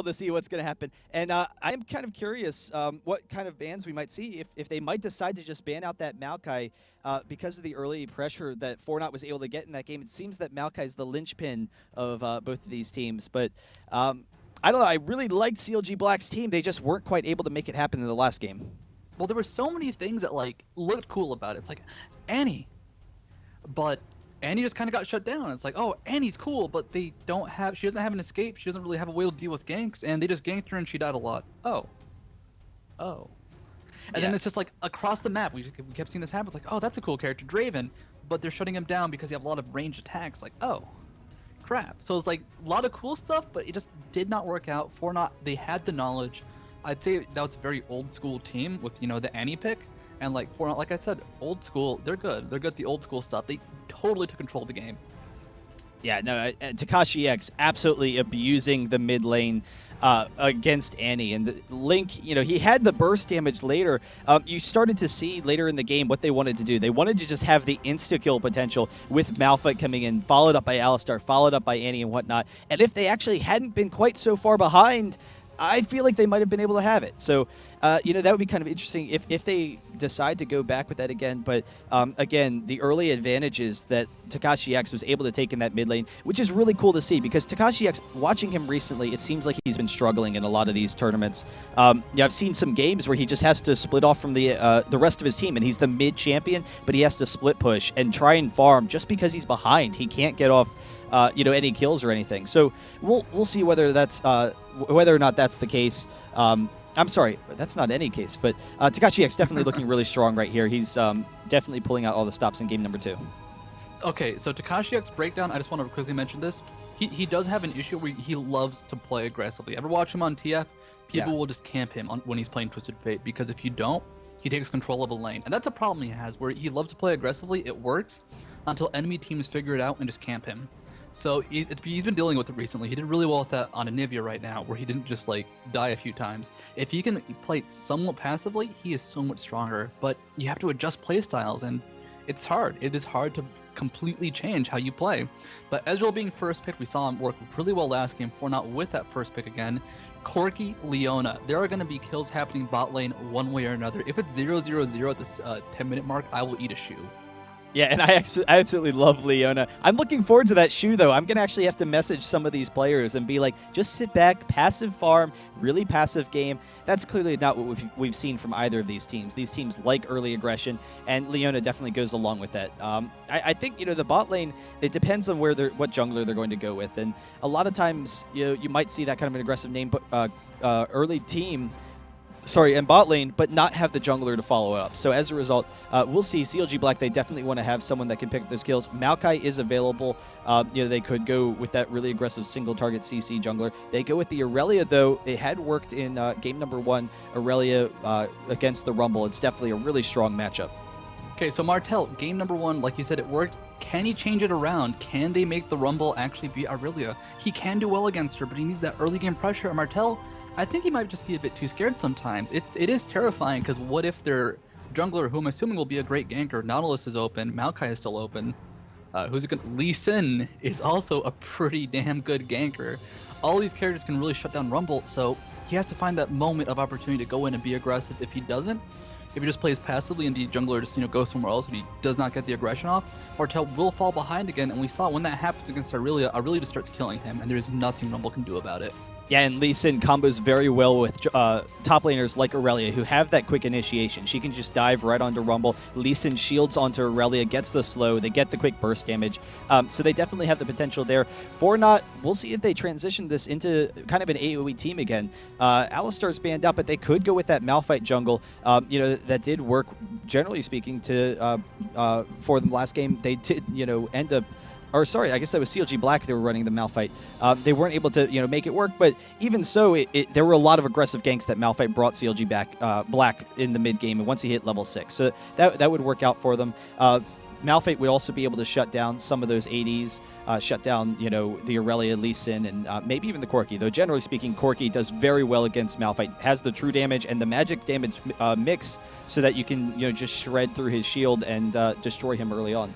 to see what's going to happen. And I am kind of curious what kind of bans we might see if they might decide to just ban out that Maokai because of the early pressure that 4not was able to get in that game. It seems that Maokai is the linchpin of both of these teams. But I don't know. I really liked CLG.Black's team. They just weren't quite able to make it happen in the last game. Well, there were so many things that like looked cool about it. It's like Annie, but Annie just kind of got shut down. It's like, oh, Annie's cool, but she doesn't have an escape. She doesn't really have a way to deal with ganks, and they just ganked her and she died a lot. Oh. And then it's just like across the map, we kept seeing this happen. It's like, oh, that's a cool character, Draven, but they're shutting him down because he have a lot of ranged attacks. Like, oh, crap. So it's like a lot of cool stuff, but it just did not work out. 4not, they had the knowledge. I'd say that was a very old school team with, you know, the Annie pick. And like 4not, like I said, old school, they're good. They're good at the old school stuff. They totally took control of the game. Yeah, no, Takashi X absolutely abusing the mid lane against Annie. And Link, you know, he had the burst damage later. You started to see later in the game what they wanted to do. They wanted to just have the insta-kill potential with Malphite coming in, followed up by Alistar, followed up by Annie and whatnot. And if they actually hadn't been quite so far behind, I feel like they might have been able to have it. So, you know, that would be kind of interesting if they decide to go back with that again. But, again, the early advantages that Takashi X was able to take in that mid lane, which is really cool to see because Takashi X, watching him recently, it seems like he's been struggling in a lot of these tournaments. Yeah, I've seen some games where he just has to split off from the rest of his team, and he's the mid champion, but he has to split push and try and farm just because he's behind. He can't get off you know, any kills or anything. So we'll see whether that's whether or not that's the case. I'm sorry, that's not any case. But Takashi X definitely looking really strong right here. He's definitely pulling out all the stops in game number 2. Okay, so Takashi X breakdown. I just want to quickly mention this. He does have an issue where he loves to play aggressively. Ever watch him on TF? People will just camp him when he's playing Twisted Fate because if you don't, he takes control of a lane, and that's a problem he has where he loves to play aggressively. It works until enemy teams figure it out and just camp him. So he's been dealing with it recently. He did really well with that on Anivia right now, where he didn't just like die a few times. If he can play somewhat passively, he is so much stronger. But you have to adjust playstyles, and it's hard. It is hard to completely change how you play. But Ezreal being first pick, we saw him work really well last game. 4not with that first pick again. Corki, Leona. There are going to be kills happening bot lane one way or another. If it's 0-0-0 at this 10-minute mark, I will eat a shoe. Yeah, and I absolutely love Leona. I'm looking forward to that shoe, though. I'm going to actually have to message some of these players and be like, just sit back, passive farm, really passive game. That's clearly not what we've seen from either of these teams. These teams like early aggression, and Leona definitely goes along with that. I think, you know, the bot lane, it depends on what jungler they're going to go with. And a lot of times, you know, you might see that kind of an aggressive name, but early team, and bot lane, but not have the jungler to follow up. So as a result, we'll see. CLG.Black, they definitely want to have someone that can pick up those kills. Maokai is available. You know, they could go with that really aggressive single target CC jungler. They go with the Aurelia, though. It had worked in game number 1, Aurelia against the Rumble. It's definitely a really strong matchup. Okay, so Martel, game number 1, like you said, it worked. Can he change it around? Can they make the Rumble actually beat Aurelia? He can do well against her, but he needs that early game pressure. And Martel, I think he might just be a bit too scared sometimes. It is terrifying because what if their jungler, who I'm assuming will be a great ganker, Nautilus is open, Maokai is still open, who's a good Lee Sin is also a pretty damn good ganker. All these characters can really shut down Rumble, so he has to find that moment of opportunity to go in and be aggressive. If he doesn't, if he just plays passively and the jungler just, you know, goes somewhere else and he does not get the aggression off, Martel will fall behind again, and we saw when that happens against Aurelia, Aurelia just starts killing him, and there's nothing Rumble can do about it. Yeah, and Lee Sin combos very well with top laners like Aurelia, who have that quick initiation. She can just dive right onto Rumble. Lee Sin shields onto Aurelia, gets the slow, they get the quick burst damage. So they definitely have the potential there. 4not, we'll see if they transition this into kind of an AoE team again. Alistar's banned out, but they could go with that Malphite jungle. You know, that did work, generally speaking, for them last game. They did, you know, end up... Or sorry, I guess that was CLG.Black they were running the Malphite. They weren't able to, you know, make it work, but even so, there were a lot of aggressive ganks that Malphite brought CLG.Black in the mid game, and once he hit level 6, so that would work out for them. Malphite would also be able to shut down some of those ADs, shut down, you know, the Aurelia, Lee Sin, and maybe even the Corki. Though generally speaking, Corki does very well against Malphite. Has the true damage and the magic damage mix, so that you can, you know, just shred through his shield and destroy him early on.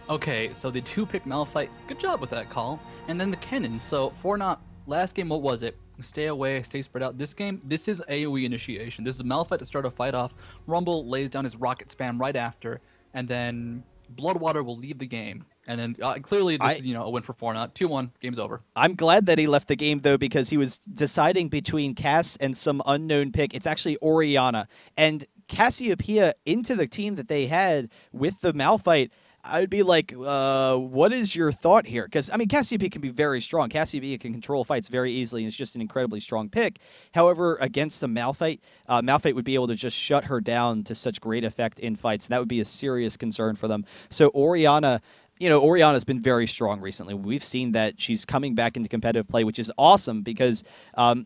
Okay, so the 2-pick Malphite, good job with that call. And then the Kennen, so 4not, last game, what was it? stay away, stay spread out. This game, this is AoE initiation. This is Malphite to start a fight off. Rumble lays down his rocket spam right after, and then Bloodwater will leave the game. And then clearly this is, a win for 4not. 2-1, game's over. I'm glad that he left the game, though, because he was deciding between Cass and some unknown pick. It's actually Orianna. And Cassiopeia into the team that they had with the Malphite, I'd be like, what is your thought here? Because, I mean, Cassiopeia can be very strong. Cassiopeia can control fights very easily, and it's just an incredibly strong pick. However, against the Malphite, Malphite would be able to just shut her down to such great effect in fights, and that would be a serious concern for them. So Orianna... Orianna's been very strong recently. We've seen that she's coming back into competitive play, which is awesome because,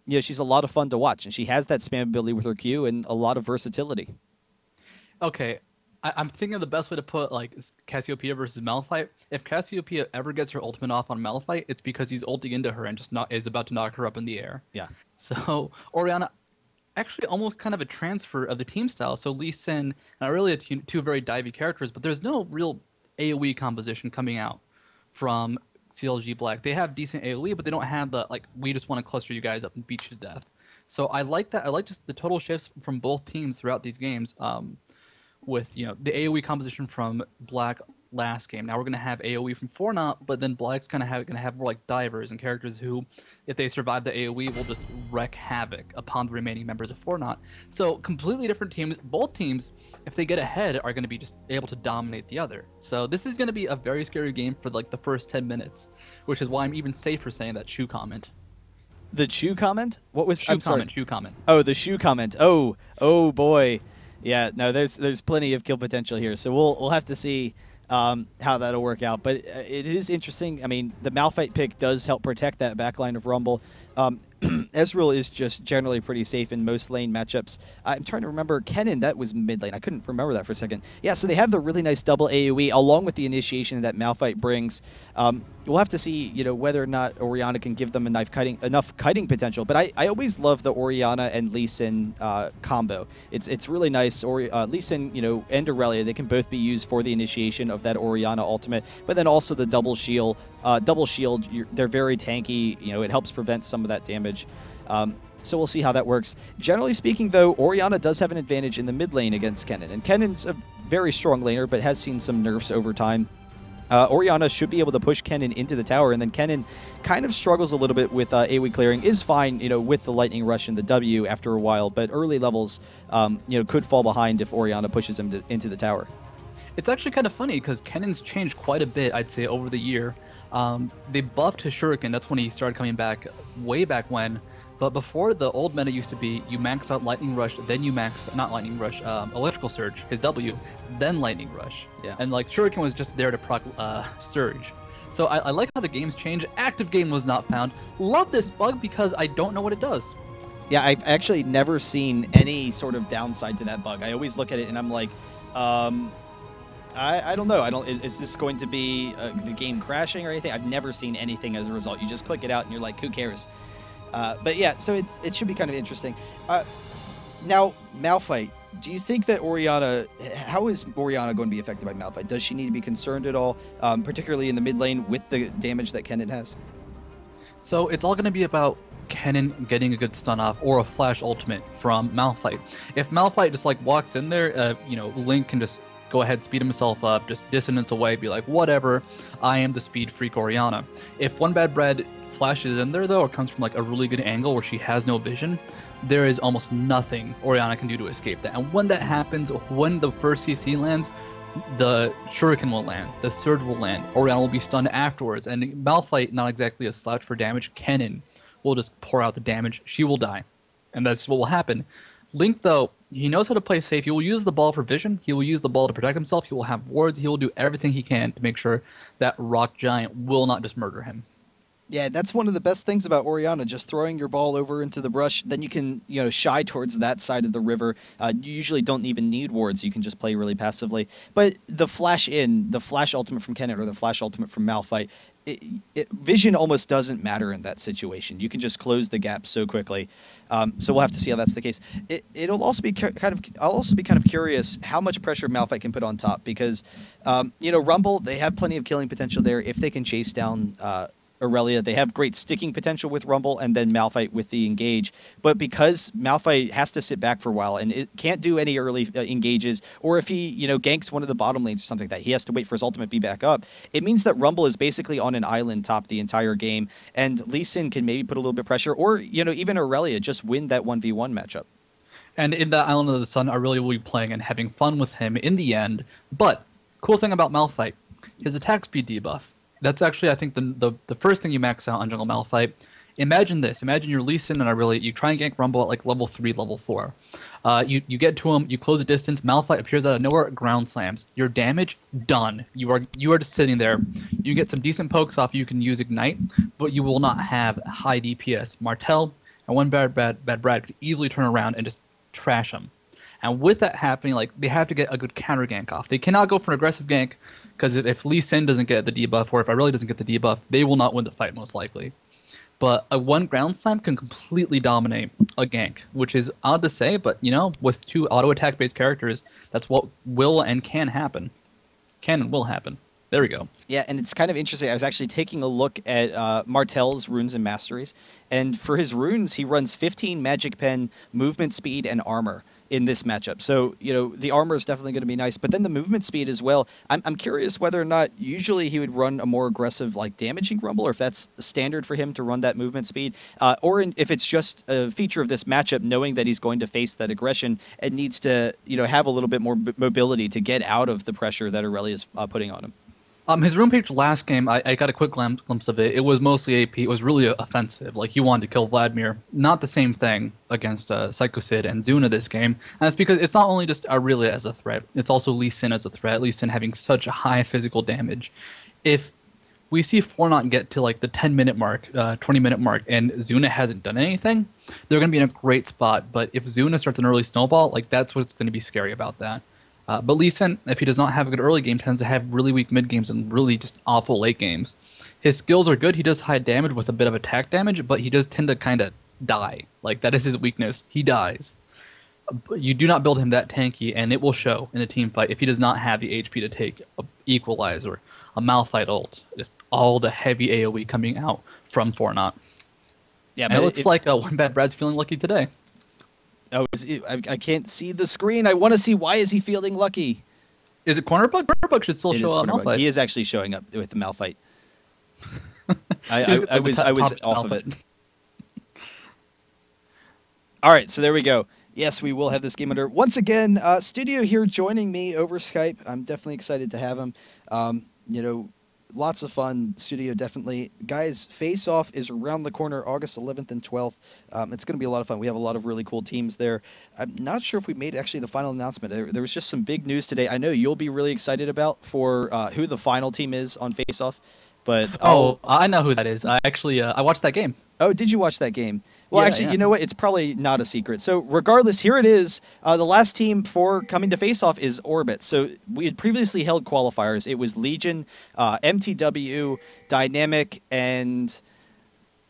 she's a lot of fun to watch. And she has that spam ability with her Q and a lot of versatility. Okay, I'm thinking of the best way to put, Cassiopeia versus Malphite. If Cassiopeia ever gets her ultimate off on Malphite, it's because he's ulting into her and is about to knock her up in the air. Yeah. So, Orianna... actually almost kind of a transfer of the team style. So Lee Sin and Aurelia, two very divey characters, but there's no real AoE composition coming out from CLG.Black. They have decent AoE, but they don't have the, we just want to cluster you guys up and beat you to death. So I like that. I like just the total shifts from both teams throughout these games with, the AoE composition from Black last game. Now we're going to have AoE from 4not, but then Black's kind of going to have more like divers and characters who, if they survive the AoE, will just wreak havoc upon the remaining members of 4not. So completely different teams. Both teams, if they get ahead, are going to be just able to dominate the other. So this is going to be a very scary game for the first 10 minutes, which is why I'm even safer saying that shoe comment. The shoe comment? What was shoe comment? Shoe comment. Oh, the shoe comment. Oh boy. Yeah, no, there's plenty of kill potential here. So we'll have to see how that'll work out. But it is interesting. I mean, the Malphite pick does help protect that backline of Rumble. Ezreal is just generally pretty safe in most lane matchups. I'm trying to remember. Kennen, that was mid lane. I couldn't remember that for a second. Yeah, so they have the really nice double AoE along with the initiation that Malphite brings. We'll have to see, whether or not Orianna can give them enough kiting potential. But I always love the Orianna and Lee Sin combo. It's really nice. Lee Sin, and Aurelia, they can both be used for the initiation of that Orianna ultimate. But then also the double shield. They're very tanky. It helps prevent some of that damage. So we'll see how that works. Generally speaking, though, Orianna does have an advantage in the mid lane against Kennen. And Kennen's a very strong laner, but has seen some nerfs over time. Orianna should be able to push Kennen into the tower, and then Kennen kind of struggles a little bit with AoE clearing. Is fine, with the Lightning Rush and the W after a while, but early levels, could fall behind if Orianna pushes him into the tower. It's actually kind of funny because Kennen's changed quite a bit, I'd say, over the year. They buffed his Shuriken. That's when he started coming back, way back when. But before, the old meta used to be you max out Lightning Rush, then you Electrical Surge, his W, then Lightning Rush. Yeah. And Shuriken was just there to proc Surge. So I like how the game's changed. Active game was not found. Love this bug because I don't know what it does. Yeah, I've actually never seen any sort of downside to that bug. I always look at it and I'm like, I don't know. Is this going to be the game crashing or anything? I've never seen anything as a result. You just click it out and you're like, who cares? But yeah, so it should be kind of interesting. Now, Malphite, do you think that how is Orianna going to be affected by Malphite? Does she need to be concerned at all, particularly in the mid lane with the damage that Kennen has? So it's all going to be about Kennen getting a good stun off or a flash ultimate from Malphite. If Malphite just walks in there, Link can just go ahead, speed himself up, just dissonance away, be like, whatever, I am the speed freak Orianna. If One Bad Bread flashes in there, though, or comes from a really good angle where she has no vision, there is almost nothing Orianna can do to escape that. And when that happens, when the first CC lands, the Shuriken will land, the Surge will land, Orianna will be stunned afterwards, and Malphite, not exactly a slouch for damage, Kennen will just pour out the damage, she will die. And that's what will happen. Link, though, he knows how to play safe. He will use the ball for vision. He will use the ball to protect himself. He will have wards. He will do everything he can to make sure that Rock Giant will not just murder him. Yeah, that's one of the best things about Orianna, just throwing your ball over into the brush. Then you can, shy towards that side of the river. You usually don't even need wards. You can just play really passively. But the flash ultimate from Kennen or the flash ultimate from Malphite, vision almost doesn't matter in that situation. You can just close the gap so quickly. So we'll have to see how that's the case. I'll also be kind of curious how much pressure Malphite can put on top because, Rumble, they have plenty of killing potential there if they can chase down Aurelia. They have great sticking potential with Rumble and then Malphite with the engage. But because Malphite has to sit back for a while and it can't do any early engages, or if he, ganks one of the bottom lanes or something like that, he has to wait for his ultimate be back up. It means that Rumble is basically on an island top the entire game, and Lee Sin can maybe put a little bit of pressure, or, even Aurelia just win that 1v1 matchup. And in that Island of the Sun, Aurelia will be playing and having fun with him in the end. But cool thing about Malphite, his attack speed debuff. That's actually, I think, the first thing you max out on Jungle Malphite. Imagine this. Imagine you're Lee Sin and Aurelia. You try and gank Rumble at like level 3, level 4. You get to him. You close the distance. Malphite appears out of nowhere. Ground slams. Your damage done. You are just sitting there. You get some decent pokes off. You can use Ignite, but you will not have high DPS. Martel and one bad Brad could easily turn around and just trash him. And with that happening, like, they have to get a good counter gank off. They cannot go for an aggressive gank, because if Lee Sin doesn't get the debuff, or if Aurelia doesn't get the debuff, they will not win the fight most likely. But a one ground slam can completely dominate a gank, which is odd to say, but with 2 auto attack based characters, that's what will and can happen. Can and will happen. There we go. Yeah, and it's kind of interesting. I was actually taking a look at Martel's runes and masteries, and for his runes, he runs 15 Magic Pen, movement speed, and armor in this matchup. So, the armor is definitely going to be nice, but then the movement speed as well. I'm curious whether or not usually he would run a more aggressive, like, damaging Rumble, or if that's standard for him to run that movement speed, or if it's just a feature of this matchup, knowing that he's going to face that aggression and needs to, have a little bit more mobility to get out of the pressure that Aurelia is putting on him. His rune page last game, I got a quick glimpse of it. It was mostly AP. It was really offensive. Like, he wanted to kill Vladimir. Not the same thing against Psycho Sid and Zuna this game. And that's because it's not only just Aurelia as a threat. It's also Lee Sin as a threat. Lee Sin having such a high physical damage. If we see 4not get to, like, the 10-minute mark, 20-minute mark, and Zuna hasn't done anything, they're going to be in a great spot. But if Zuna starts an early snowball, like, that's what's going to be scary about that. But Lee Sin, if he does not have a good early game, tends to have really weak mid games and really just awful late games. His skills are good. He does high damage with a bit of attack damage, but he does tend to kind of die. Like, that is his weakness. He dies. But you do not build him that tanky, and it will show in a team fight if he does not have the HP to take a Equalizer, a Malphite ult, just all the heavy AoE coming out from 4not. Yeah, but it looks like One Bad Brad's feeling lucky today. Oh, I can't see the screen. I want to see, why is he feeling lucky? Is it Corner Bug? Corner Bug should still show up Malphite. He is actually showing up with the Malphite. I was off of it. All right, so there we go. Yes, we will have this game under. Once again, Studio here joining me over Skype. I'm definitely excited to have him. Lots of fun. Studio, definitely. Guys, Face Off is around the corner, August 11th and 12th. It's going to be a lot of fun. We have a lot of really cool teams there. I'm not sure if we made actually the final announcement. There was just some big news today. I know you'll be really excited about for who the final team is on Face Off. But I know who that is. I actually I watched that game. Oh, did you watch that game? Well, yeah, actually, yeah. You know what? It's probably not a secret. So regardless, here it is. The last team for coming to face-off is Orbit. So we had previously held qualifiers. It was Legion, MTW, Dynamic, and...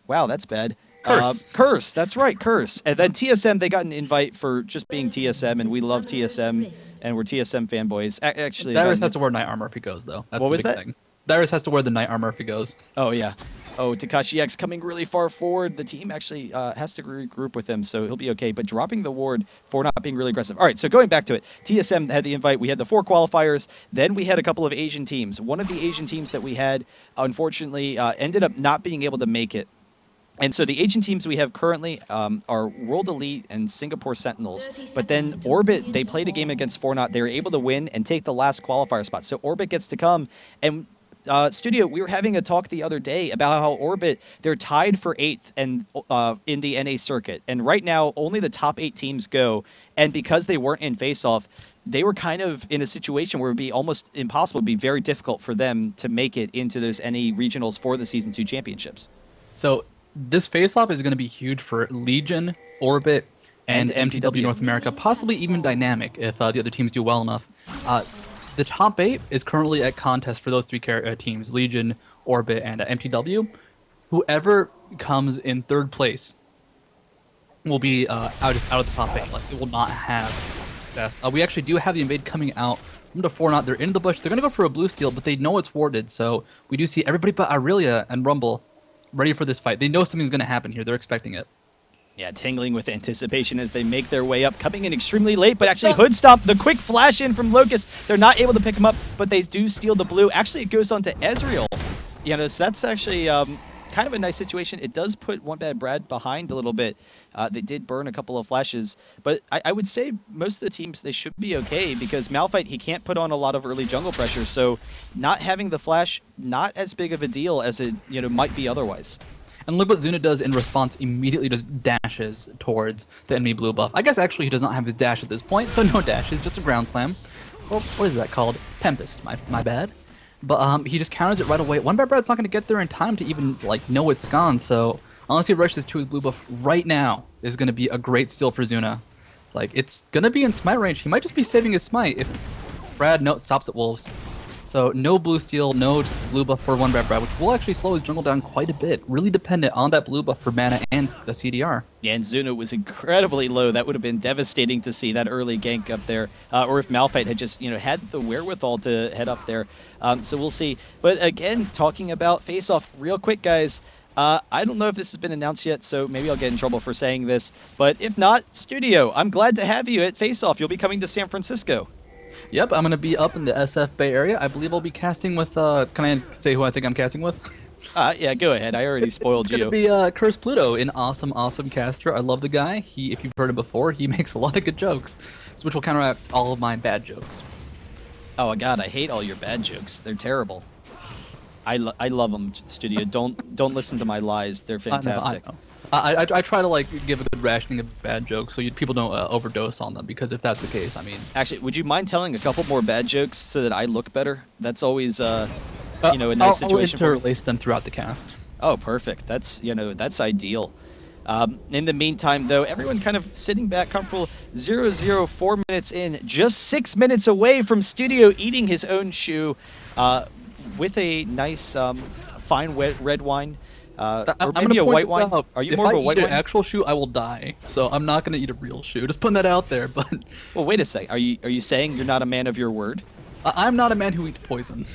Wow, that's bad. Curse. Curse, that's right, Curse. And then TSM, they got an invite for just being TSM, and we love TSM, and we're TSM fanboys. Actually, Darius has to wear Knight Armor if he goes, though. That's what was the big that? thing. Darius has to wear the Knight Armor if he goes. Oh, yeah. Oh, Takashi X coming really far forward. The team actually has to regroup with him, so he'll be okay. But dropping the ward for not being really aggressive. All right, so going back to it, TSM had the invite. We had the 4 qualifiers. Then we had a couple of Asian teams. One of the Asian teams that we had, unfortunately, ended up not being able to make it. And so the Asian teams we have currently are World Elite and Singapore Sentinels. But then Orbit, they played a game against 4not. They were able to win and take the last qualifier spot. So Orbit gets to come. And Studio, we were having a talk the other day about how Orbit, they're tied for 8th and in the NA circuit. And right now, only the top 8 teams go. And because they weren't in face-off, they were kind of in a situation where it would be almost impossible. It would be very difficult for them to make it into those NA regionals for the Season 2 championships. So this face-off is going to be huge for Legion, Orbit, and MTW North America, possibly even Dynamic if the other teams do well enough. The top 8 is currently at contest for those 3 teams, Legion, Orbit, and MTW. Whoever comes in 3rd place will be out of the top 8. Like, it will not have success. We actually do have the invade coming out from the 4not. They're in the bush. They're going to go for a blue steal, but they know it's warded. So we do see everybody but Aurelia and Rumble ready for this fight. They know something's going to happen here. They're expecting it. Yeah, tingling with anticipation as they make their way up, coming in extremely late, but actually hood stomp, the quick flash in from Locust. They're not able to pick him up, but they do steal the blue. Actually, it goes on to Ezreal. You know, so that's actually kind of a nice situation. It does put One Bad Brad behind a little bit. They did burn a couple of flashes, but I would say most of the teams, they should be okay because Malphite, he can't put on a lot of early jungle pressure, so not having the flash, not as big of a deal as it might be otherwise. And look what Zuna does in response, immediately just dashes towards the enemy blue buff. I guess actually he does not have his dash at this point, so no dashes, just a ground slam. Well, what is that called? Tempest, my bad. But he just counters it right away. One Bad Brad's not going to get there in time to even like know it's gone, so unless he rushes to his blue buff right now is going to be a great steal for Zuna. It's going to be in smite range. He might just be saving his smite if Brad stops at Wolves. So no blue steal, no blue buff for One Bad Brad, which will actually slow his jungle down quite a bit. Really dependent on that blue buff for mana and the CDR. Yeah, and Zuna was incredibly low. That would have been devastating to see that early gank up there. Or if Malphite had just, had the wherewithal to head up there. So we'll see. But again, talking about face-off real quick, guys. I don't know if this has been announced yet, so maybe I'll get in trouble for saying this. But if not, Studio, I'm glad to have you at Face-Off. You'll be coming to San Francisco. Yep, I'm going to be up in the SF Bay Area. I believe I'll be casting with, can I say who I think I'm casting with? Yeah, go ahead. I already spoiled you. It's going to be Curse Pluto, an awesome, awesome caster. I love the guy. If you've heard him before, he makes a lot of good jokes, which will counteract all of my bad jokes. Oh, God, I hate all your bad jokes. They're terrible. I love them, Studio. Don't listen to my lies. They're fantastic. I know. I try to give a good rationing of bad jokes so people don't overdose on them, because if that's the case, I mean... Actually, would you mind telling a couple more bad jokes so that I look better? That's always, a nice situation I'll interlace them throughout the cast. Oh, perfect. That's, that's ideal. In the meantime, though, everyone kind of sitting back comfortable. 0-0, 4 minutes in, just 6 minutes away from Studio eating his own shoe with a nice, fine red wine. Or maybe a white wine. Are you more of a white wine? If I eat an actual shoe, I will die. So I'm not going to eat a real shoe. Just putting that out there. But well, wait a sec. Are you saying you're not a man of your word? I'm not a man who eats poison.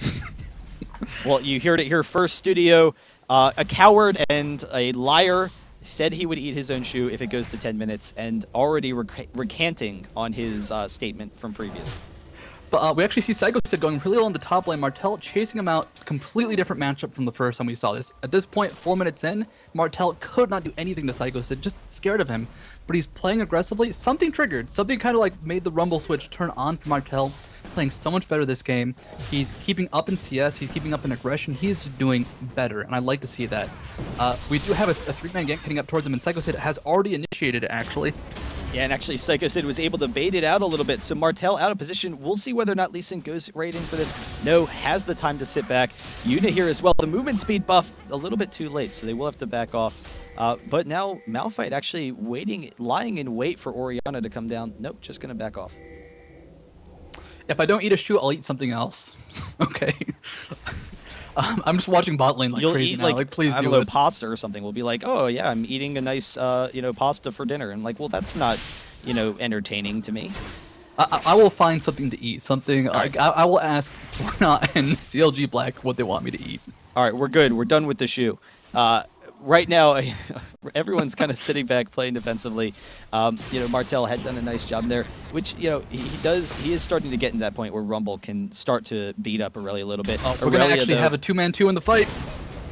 Well, you heard it here first, Studio. A coward and a liar said he would eat his own shoe if it goes to 10 minutes, and already recanting on his statement from previous. But we actually see Psycho Sid going really well in the top lane. Martel chasing him out. Completely different matchup from the first time we saw this. At this point, 4 minutes in, Martel could not do anything to Psycho Sid, just scared of him. But he's playing aggressively. Something triggered. Something kind of made the rumble switch turn on for Martel. Playing so much better this game. He's keeping up in CS. He's keeping up in aggression. He's just doing better, and I'd like to see that. We do have a three-man gank heading up towards him, and Psycho Sid has already initiated it, actually. Yeah, and actually Psycho Sid was able to bait it out a little bit, so Martel out of position. We'll see whether or not Lee Sin goes right in for this. No, has the time to sit back. Yuna here as well. The movement speed buff a little bit too late, so they will have to back off. But now Malphite actually lying in wait for Orianna to come down. Nope, just going to back off. If I don't eat a shoe, I'll eat something else. Okay. I'm just watching bot lane You'll crazy eat now. Please I do don't know, it. pasta or something. We'll be like, oh yeah, I'm eating a nice pasta for dinner, and well, that's not entertaining to me. I will find something to eat. Something right. I will ask 4not and CLG.Black what they want me to eat. All right, we're good. We're done with the shoe. Right now, everyone's kind of sitting back playing defensively. Martel had done a nice job there, which he is starting to get in that point where Rumble can start to beat up Aurelia a little bit. We're going to actually have a 2-man-2 in the fight.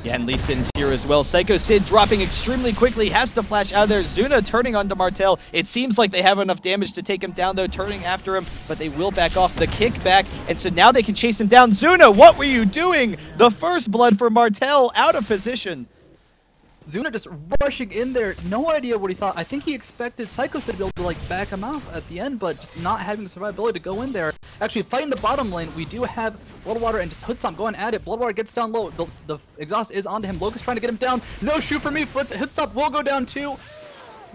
Yeah, and Lee Sin's here as well. Psycho Sid dropping extremely quickly, has to flash out of there. Zuna turning onto Martel. It seems like they have enough damage to take him down, though, turning after him, but they will back off the kickback, and so now they can chase him down. Zuna, what were you doing? The first blood for Martel, out of position. Zuna just rushing in there, no idea what he thought. I think he expected Psycho Sid to be able to back him out at the end, but just not having the survivability to go in there. Actually, fighting the bottom lane, we do have Bloodwater and just Hood Stomp going at it. Bloodwater gets down low. The exhaust is onto him. Locust trying to get him down. No shoot for me. Hood Stomp will go down too.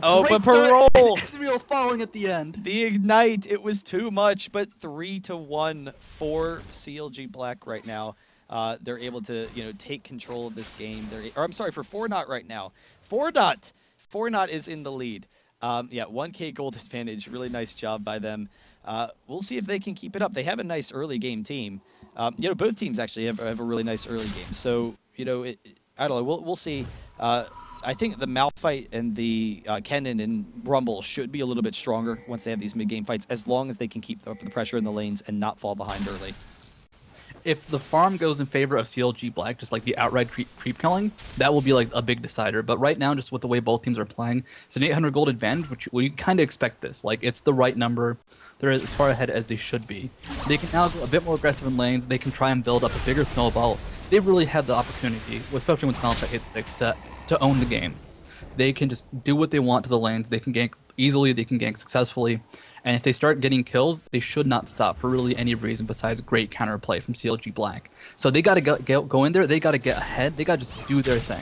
Oh, Great but Parole! Israel falling at the end. The Ignite, it was too much, but 3-1 for CLG.Black right now. They're able to, take control of this game. I'm sorry, for 4not right now. 4not is in the lead. Yeah, 1K gold advantage. Really nice job by them. We'll see if they can keep it up. They have a nice early game team. Both teams actually have a really nice early game. So, I don't know. We'll see. I think the Malphite and the Kennen and Rumble should be a little bit stronger once they have these mid-game fights, as long as they can keep up the pressure in the lanes and not fall behind early. If the farm goes in favor of CLG.Black, just like the outright creep killing, that will be like a big decider. But right now, just with the way both teams are playing, it's an 800 gold advantage, which we kind of expect this. Like, it's the right number. They're as far ahead as they should be. They can now go a bit more aggressive in lanes. They can try and build up a bigger snowball. They really have the opportunity, especially when Malphite hits 6, to own the game. They can just do what they want to the lanes. They can gank easily. They can gank successfully. And if they start getting kills, they should not stop for really any reason besides great counterplay from CLG.Black. So they got to go in there. They got to get ahead. They got to just do their thing.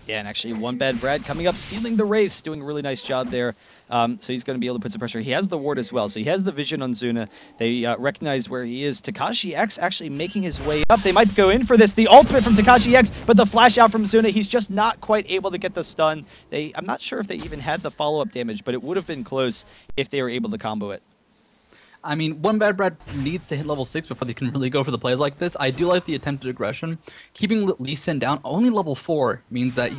Yeah, and actually One Bad Brad coming up, stealing the race, doing a really nice job there. So he's going to be able to put some pressure. He has the ward as well, so he has the vision on Zuna. They recognize where he is. CLG.X actually making his way up. They might go in for this. The ultimate from CLG.X, but the flash out from Zuna, he's just not quite able to get the stun. I'm not sure if they even had the follow-up damage, but it would have been close if they were able to combo it. I mean, One Bad Brad needs to hit level 6 before they can really go for the plays like this. I do like the attempted aggression. Keeping Lee Sin down only level 4 means that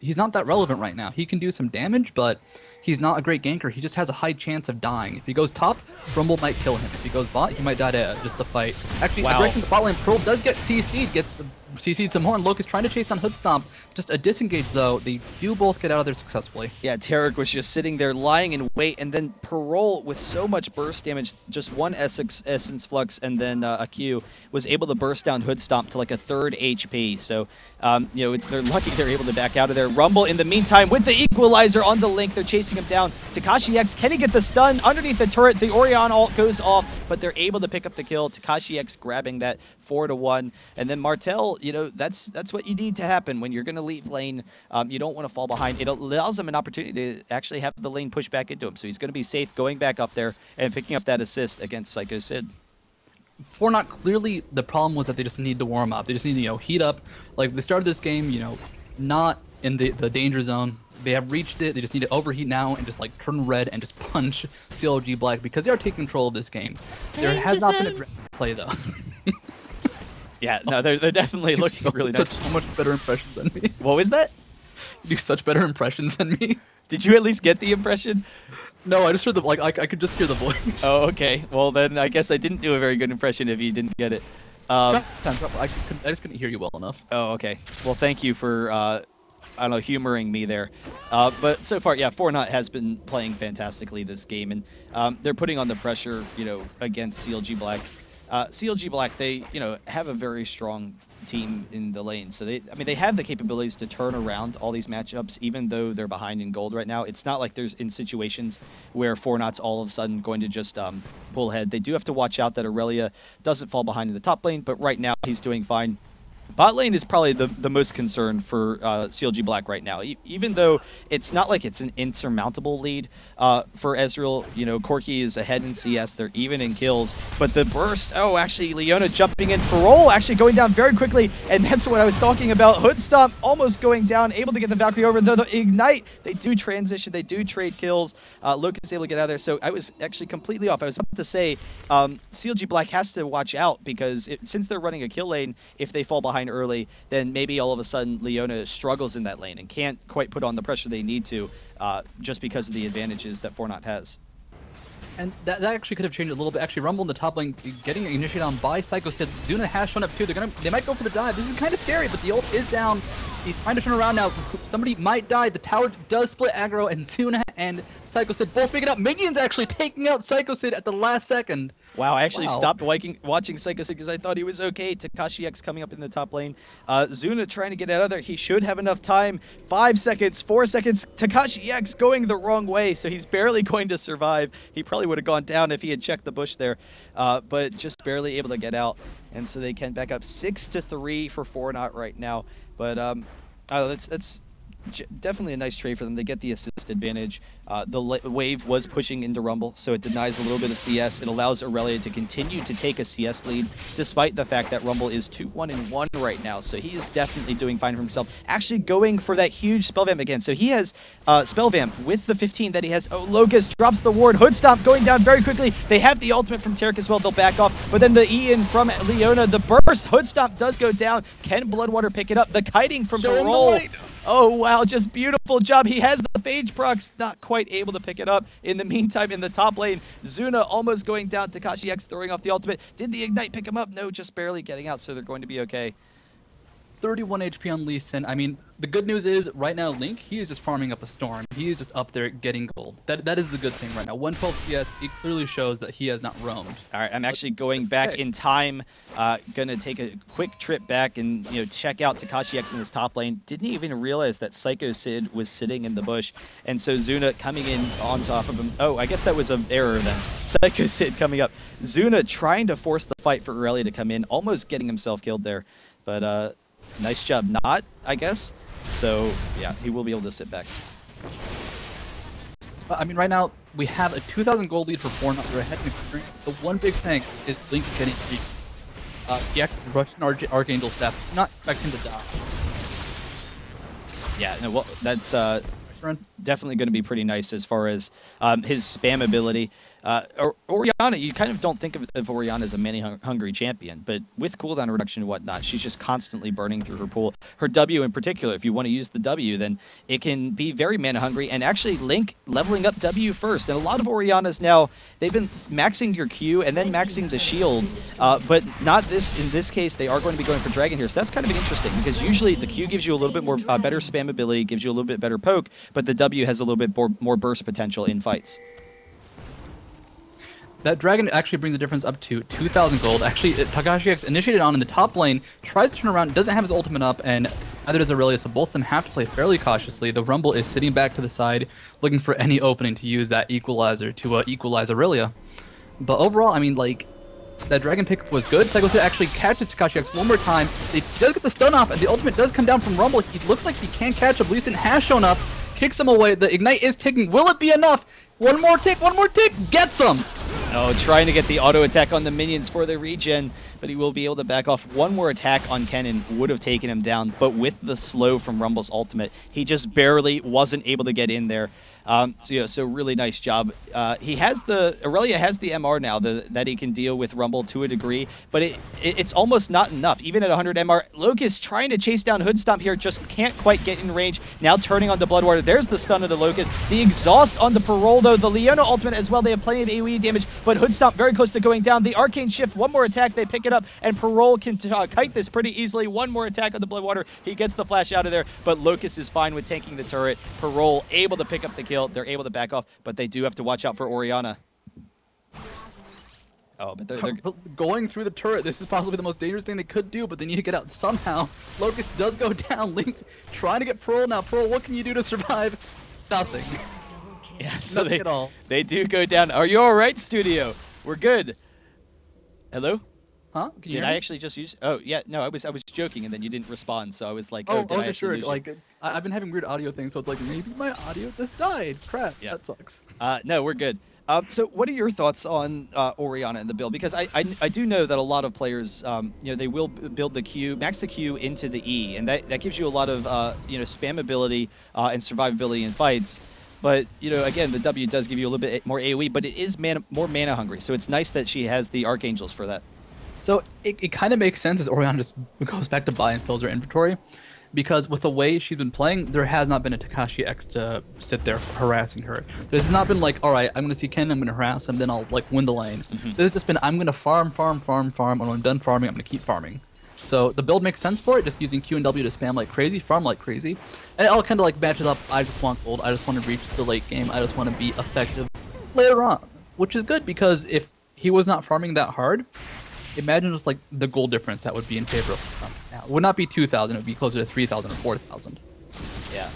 he's not that relevant right now. He can do some damage, but he's not a great ganker. He just has a high chance of dying. If he goes top, Rumble might kill him. If he goes bot, he might die to just the fight. Actually, wow. Aggression to bot lane. Pearl does get CC'd, gets CC'd some more, and Locust trying to chase down Hood Stomp. Just a disengage, though. They do both get out of there successfully. Yeah, Tarek was just sitting there lying in wait, and then Parole, with so much burst damage, just one Essence Flux and then a Q, was able to burst down Hood Stomp to like a 3rd HP. So, you know, they're lucky they're able to back out of there. Rumble, in the meantime, with the Equalizer on the Link, they're chasing him down. CLG.X, can he get the stun? Underneath the turret, the Orion ult goes off, but they're able to pick up the kill. CLG.X grabbing that 4-1. And then Martel, you know, that's what you need to happen when you're going to leave lane. You don't want to fall behind. It allows him an opportunity to actually have the lane push back into him. So he's going to be safe going back up there and picking up that assist against Psycho Sid. 4not, clearly the problem was that they just need to warm up. They just need to, you know, heat up. Like, they started this game, you know, not in the danger zone. They have reached it. They just need to overheat now and just like turn red and just punch CLG.Black because they are taking control of this game. There has not been a play though. Yeah, no, they're definitely looking really nice. So much better impressions than me. What was that? You do such better impressions than me. Did you at least get the impression? No, I just heard the I could just hear the voice. Oh, okay. Well, then I guess I didn't do a very good impression if you didn't get it. I just couldn't hear you well enough. Oh, okay. Well, thank you for I don't know, humoring me there. But so far, yeah, 4not has been playing fantastically this game, and they're putting on the pressure, you know, against CLG.Black. CLG.Black, they, you know, have a very strong team in the lane. So they have the capabilities to turn around all these matchups, even though they're behind in gold right now. It's not like there's in situations where 4not's all of a sudden going to just pull ahead. They do have to watch out that Aurelia doesn't fall behind in the top lane, but right now he's doing fine. Bot lane is probably the most concern for CLG.Black right now. Even though it's not like it's an insurmountable lead for Ezreal. You know, Corki is ahead in CS. They're even in kills. But the burst, oh, actually, Leona jumping in. Parole actually going down very quickly. And that's what I was talking about. Hood Stomp almost going down, able to get the Valkyrie over. The Ignite, they do transition. They do trade kills. Lucas is able to get out of there. So I was actually completely off. I was about to say CLG.Black has to watch out because since they're running a kill lane, if they fall behind early, then maybe all of a sudden Leona struggles in that lane and can't quite put on the pressure they need to just because of the advantages that 4not has. And that actually could have changed a little bit. Actually, Rumble in the top lane getting initiated on by Psycho Sid. Zuna has shown up too. They might go for the dive. This is kind of scary, but the ult is down. He's trying to turn around now. Somebody might die. The tower does split aggro, and Zuna and Psycho Sid both picking up. Minions actually taking out Psycho Sid at the last second. Wow, I actually stopped watching Psycho Sid because I thought he was okay. CLG.X coming up in the top lane. Zuna trying to get out of there. He should have enough time. 5 seconds, 4 seconds. CLG.X going the wrong way, so he's barely going to survive. He probably would have gone down if he had checked the bush there, but just barely able to get out. And so they can back up 6-3 for 4not right now. But that's definitely a nice trade for them. They get the assist advantage. The wave was pushing into Rumble, so it denies a little bit of CS. It allows Aurelia to continue to take a CS lead, despite the fact that Rumble is 2-1-1 right now. So he is definitely doing fine for himself. Actually going for that huge spell vamp again. So he has spell vamp with the 15 that he has. Oh, Locust drops the ward. Hood Stomp going down very quickly. They have the ultimate from Tarek as well. They'll back off. But then the Ian from Leona, the burst. Hood Stomp does go down. Can Bloodwater pick it up? The kiting from Parole. Oh, wow, just beautiful job. He has the phage procs, not quite able to pick it up. In the meantime, in the top lane, Zuna almost going down. Takashi X throwing off the ultimate. Did the Ignite pick him up? No, just barely getting out, so they're going to be okay. 31 HP on Lee Sin. I mean, the good news is, right now, Link, he is just farming up a storm. He is just up there getting gold. That is the good thing right now. 112 CS, it clearly shows that he has not roamed. All right, I'm actually going back in time. Gonna take a quick trip back and check out Takashi X in his top lane. Didn't even realize that Psycho Sid was sitting in the bush, and so Zuna coming in on top of him. Oh, I guess that was an error then. Psycho Sid coming up. Zuna trying to force the fight for Aurelia to come in, almost getting himself killed there, but nice job not, I guess. So, yeah, he will be able to sit back. I mean, right now, we have a 2,000 gold lead for 4not. They're ahead in experience. The one big thing is Link's getting free. He actually rushed an Archangel staff. Not expecting to die. Yeah, no, well, that's definitely going to be pretty nice as far as his spam ability. Orianna, you kind of don't think of Orianna as a mana-hungry champion, but with cooldown reduction and whatnot, she's just constantly burning through her pool. Her W in particular, if you want to use the W, then it can be very mana-hungry, and actually Link leveling up W first. And a lot of Oriannas now, they've been maxing your Q and then maxing the shield, but not this. In this case, they are going to be going for Dragon here, so that's kind of interesting, because usually the Q gives you a little bit more better spam ability, gives you a little bit better poke, but the W has a little bit more burst potential in fights. That Dragon actually brings the difference up to 2,000 gold. Actually, Takashi X initiated on in the top lane, tries to turn around, doesn't have his ultimate up, and neither does Aurelia, so both of them have to play fairly cautiously. The Rumble is sitting back to the side, looking for any opening to use that equalizer to equalize Aurelia. But overall, I mean, like, that Dragon pick was good. Psycho Sid actually catches Takashi X one more time. He does get the stun off, and the ultimate does come down from Rumble. He looks like he can catch him. Lee Sin has shown up, kicks him away. The Ignite is ticking. Will it be enough? One more tick, gets him! Oh, trying to get the auto attack on the minions for the regen, but he will be able to back off. One more attack on Kennen would have taken him down, but with the slow from Rumble's ultimate, he just barely wasn't able to get in there. So really nice job. Aurelia has the MR now that he can deal with Rumble to a degree, but it's almost not enough. Even at 100 MR, Locust trying to chase down Hood Stomp here, just can't quite get in range. Now turning on the Bloodwater. There's the stun of the Locust. The exhaust on the Parole, though. The Leona ultimate as well. They have plenty of AoE damage, but Hood Stomp very close to going down. The Arcane Shift, one more attack. They pick it up, and Parole can kite this pretty easily. One more attack on the Bloodwater. He gets the flash out of there, but Locust is fine with tanking the turret. Parole able to pick up the kill. They're able to back off, but they do have to watch out for Orianna. Oh, but they're going through the turret. This is possibly the most dangerous thing they could do, but they need to get out somehow. Locust does go down. Link trying to get Pearl now. Pearl, what can you do to survive? Nothing. Yeah, so Nothing at all. They do go down. Are you all right, Studio? We're good. Hello? Huh? Can you Did hear I me? actually just use? Oh yeah, no, I was joking, and then you didn't respond, so I was like, Oh, oh, did I I wasn't actually sure. lose you? Like, I've been having weird audio things, so it's like maybe my audio just died. Crap. Yeah. That sucks. No, we're good. So what are your thoughts on Orianna and the build? Because I do know that a lot of players, they will build the Q, max the Q into the E, and that gives you a lot of, spam ability and survivability in fights. But, again, the W does give you a little bit more AoE, but it is more mana hungry. So it's nice that she has the Archangels for that. So it kind of makes sense as Orianna just goes back to buy and fills her inventory. Because with the way she's been playing, there has not been a Takashi X to sit there harassing her. This has not been like, all right, I'm going to see Ken, I'm going to harass him, then I'll win the lane. This has just been, I'm going to farm, and when I'm done farming, I'm going to keep farming. So the build makes sense for it, just using Q and W to spam like crazy, farm like crazy. And it all kind of matches up. I just want gold, I just want to reach the late game, I just want to be effective later on. Which is good, because if he was not farming that hard, imagine just the gold difference that would be in favor of him. Now, it would not be 2,000, it would be closer to 3,000 or 4,000. Yeah.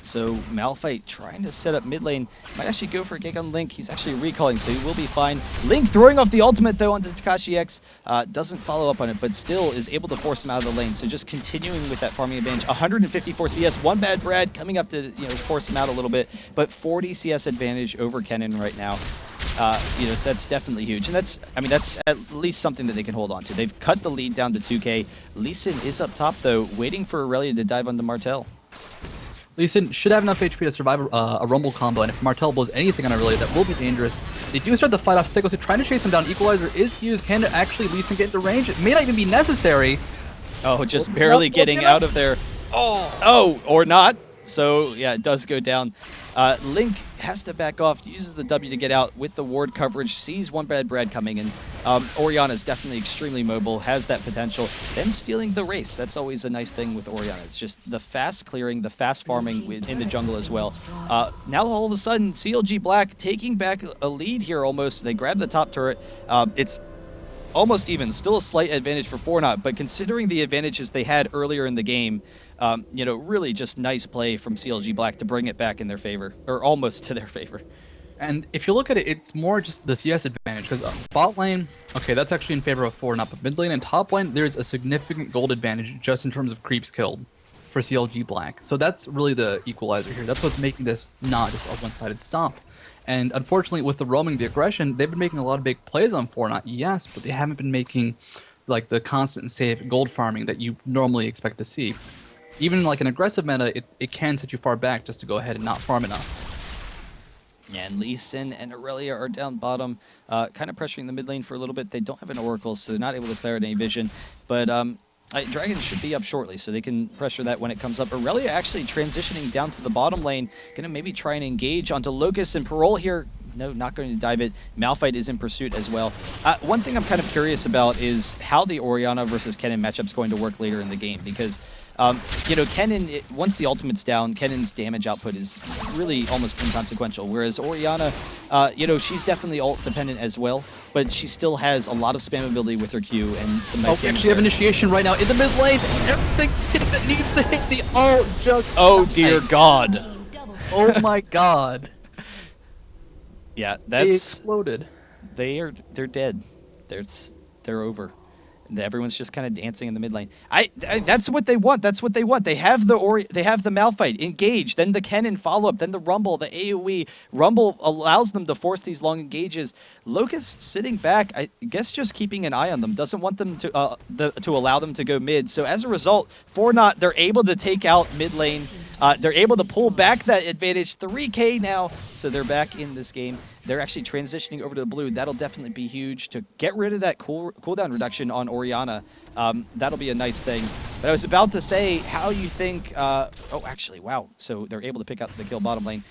So Malphite trying to set up mid lane. Might actually go for a gig on Link. He's actually recalling, so he will be fine. Link throwing off the ultimate, though, onto Takashi X. Doesn't follow up on it, but still is able to force him out of the lane. So just continuing with that farming advantage. 154 CS. One bad Brad coming up to force him out a little bit, but 40 CS advantage over Kennen right now. So that's definitely huge, and that's at least something that they can hold on to. They've cut the lead down to 2K. Lee Sin is up top, though, waiting for Aurelia to dive onto Martel. Lee Sin should have enough HP to survive a Rumble combo, and if Martel blows anything on Aurelia, that will be dangerous. They do start the fight off. Psycho Sid trying to chase him down. Equalizer is used. Can actually Lee Sin get into range? It may not even be necessary. Oh, just barely getting out of there. Oh, or not. So, yeah, it does go down. Link has to back off, uses the W to get out with the ward coverage, sees One Bad Brad coming in. Orianna is definitely extremely mobile, has that potential. Then stealing the race. That's always a nice thing with Orianna. It's just the fast clearing, the fast farming in the jungle as well. Now, all of a sudden, CLG.Black taking back a lead here almost. They grab the top turret. It's almost even, still a slight advantage for 4not, but considering the advantages they had earlier in the game, you know, really just nice play from CLG.Black to bring it back in their favor, or almost to their favor. And if you look at it, it's more just the CS advantage, because bot lane, okay, that's actually in favor of 4not, but mid lane and top lane, there's a significant gold advantage just in terms of creeps killed for CLG.Black. So that's really the equalizer here. That's what's making this not just a one-sided stomp. And unfortunately, with the roaming, the aggression, they've been making a lot of big plays on 4not, yes, but they haven't been making like the constant and safe gold farming that you normally expect to see. Even in like an aggressive meta, it can set you far back just to go ahead and not farm enough. Yeah, and Lee Sin and Aurelia are down bottom, kind of pressuring the mid lane for a little bit. They don't have an Oracle, so they're not able to clear any vision. But Dragon should be up shortly, so they can pressure that when it comes up. Aurelia actually transitioning down to the bottom lane, going to maybe try and engage onto Locust and Parole here. No, not going to dive it. Malphite is in pursuit as well. One thing I'm kind of curious about is how the Orianna versus Kennen matchup is going to work later in the game, because you know, Kennen, once the ultimate's down, Kennen's damage output is really almost inconsequential, whereas Orianna, you know, she's definitely ult-dependent as well, but she still has a lot of spammability with her Q and some nice damage. We actually have initiation right now in the mid lane. Everything's hitting that needs to hit the ult just... Oh, dear God. Oh, my God. Yeah, that's... They exploded. They're dead. They're over. Everyone's just kind of dancing in the mid lane. That's what they want. That's what they want. They have the Malphite engage, then the Kennen follow up, then the Rumble, the AOE. Rumble allows them to force these long engages. Locust sitting back, I guess, just keeping an eye on them. Doesn't want them to allow them to go mid. So as a result, 4not, they're able to take out mid lane. They're able to pull back that advantage. 3K now, so they're back in this game. They're actually transitioning over to the blue. That'll definitely be huge to get rid of that cooldown reduction on Orianna. That'll be a nice thing. But I was about to say, how you think... oh, actually, wow. So they're able to pick out the kill bottom lane.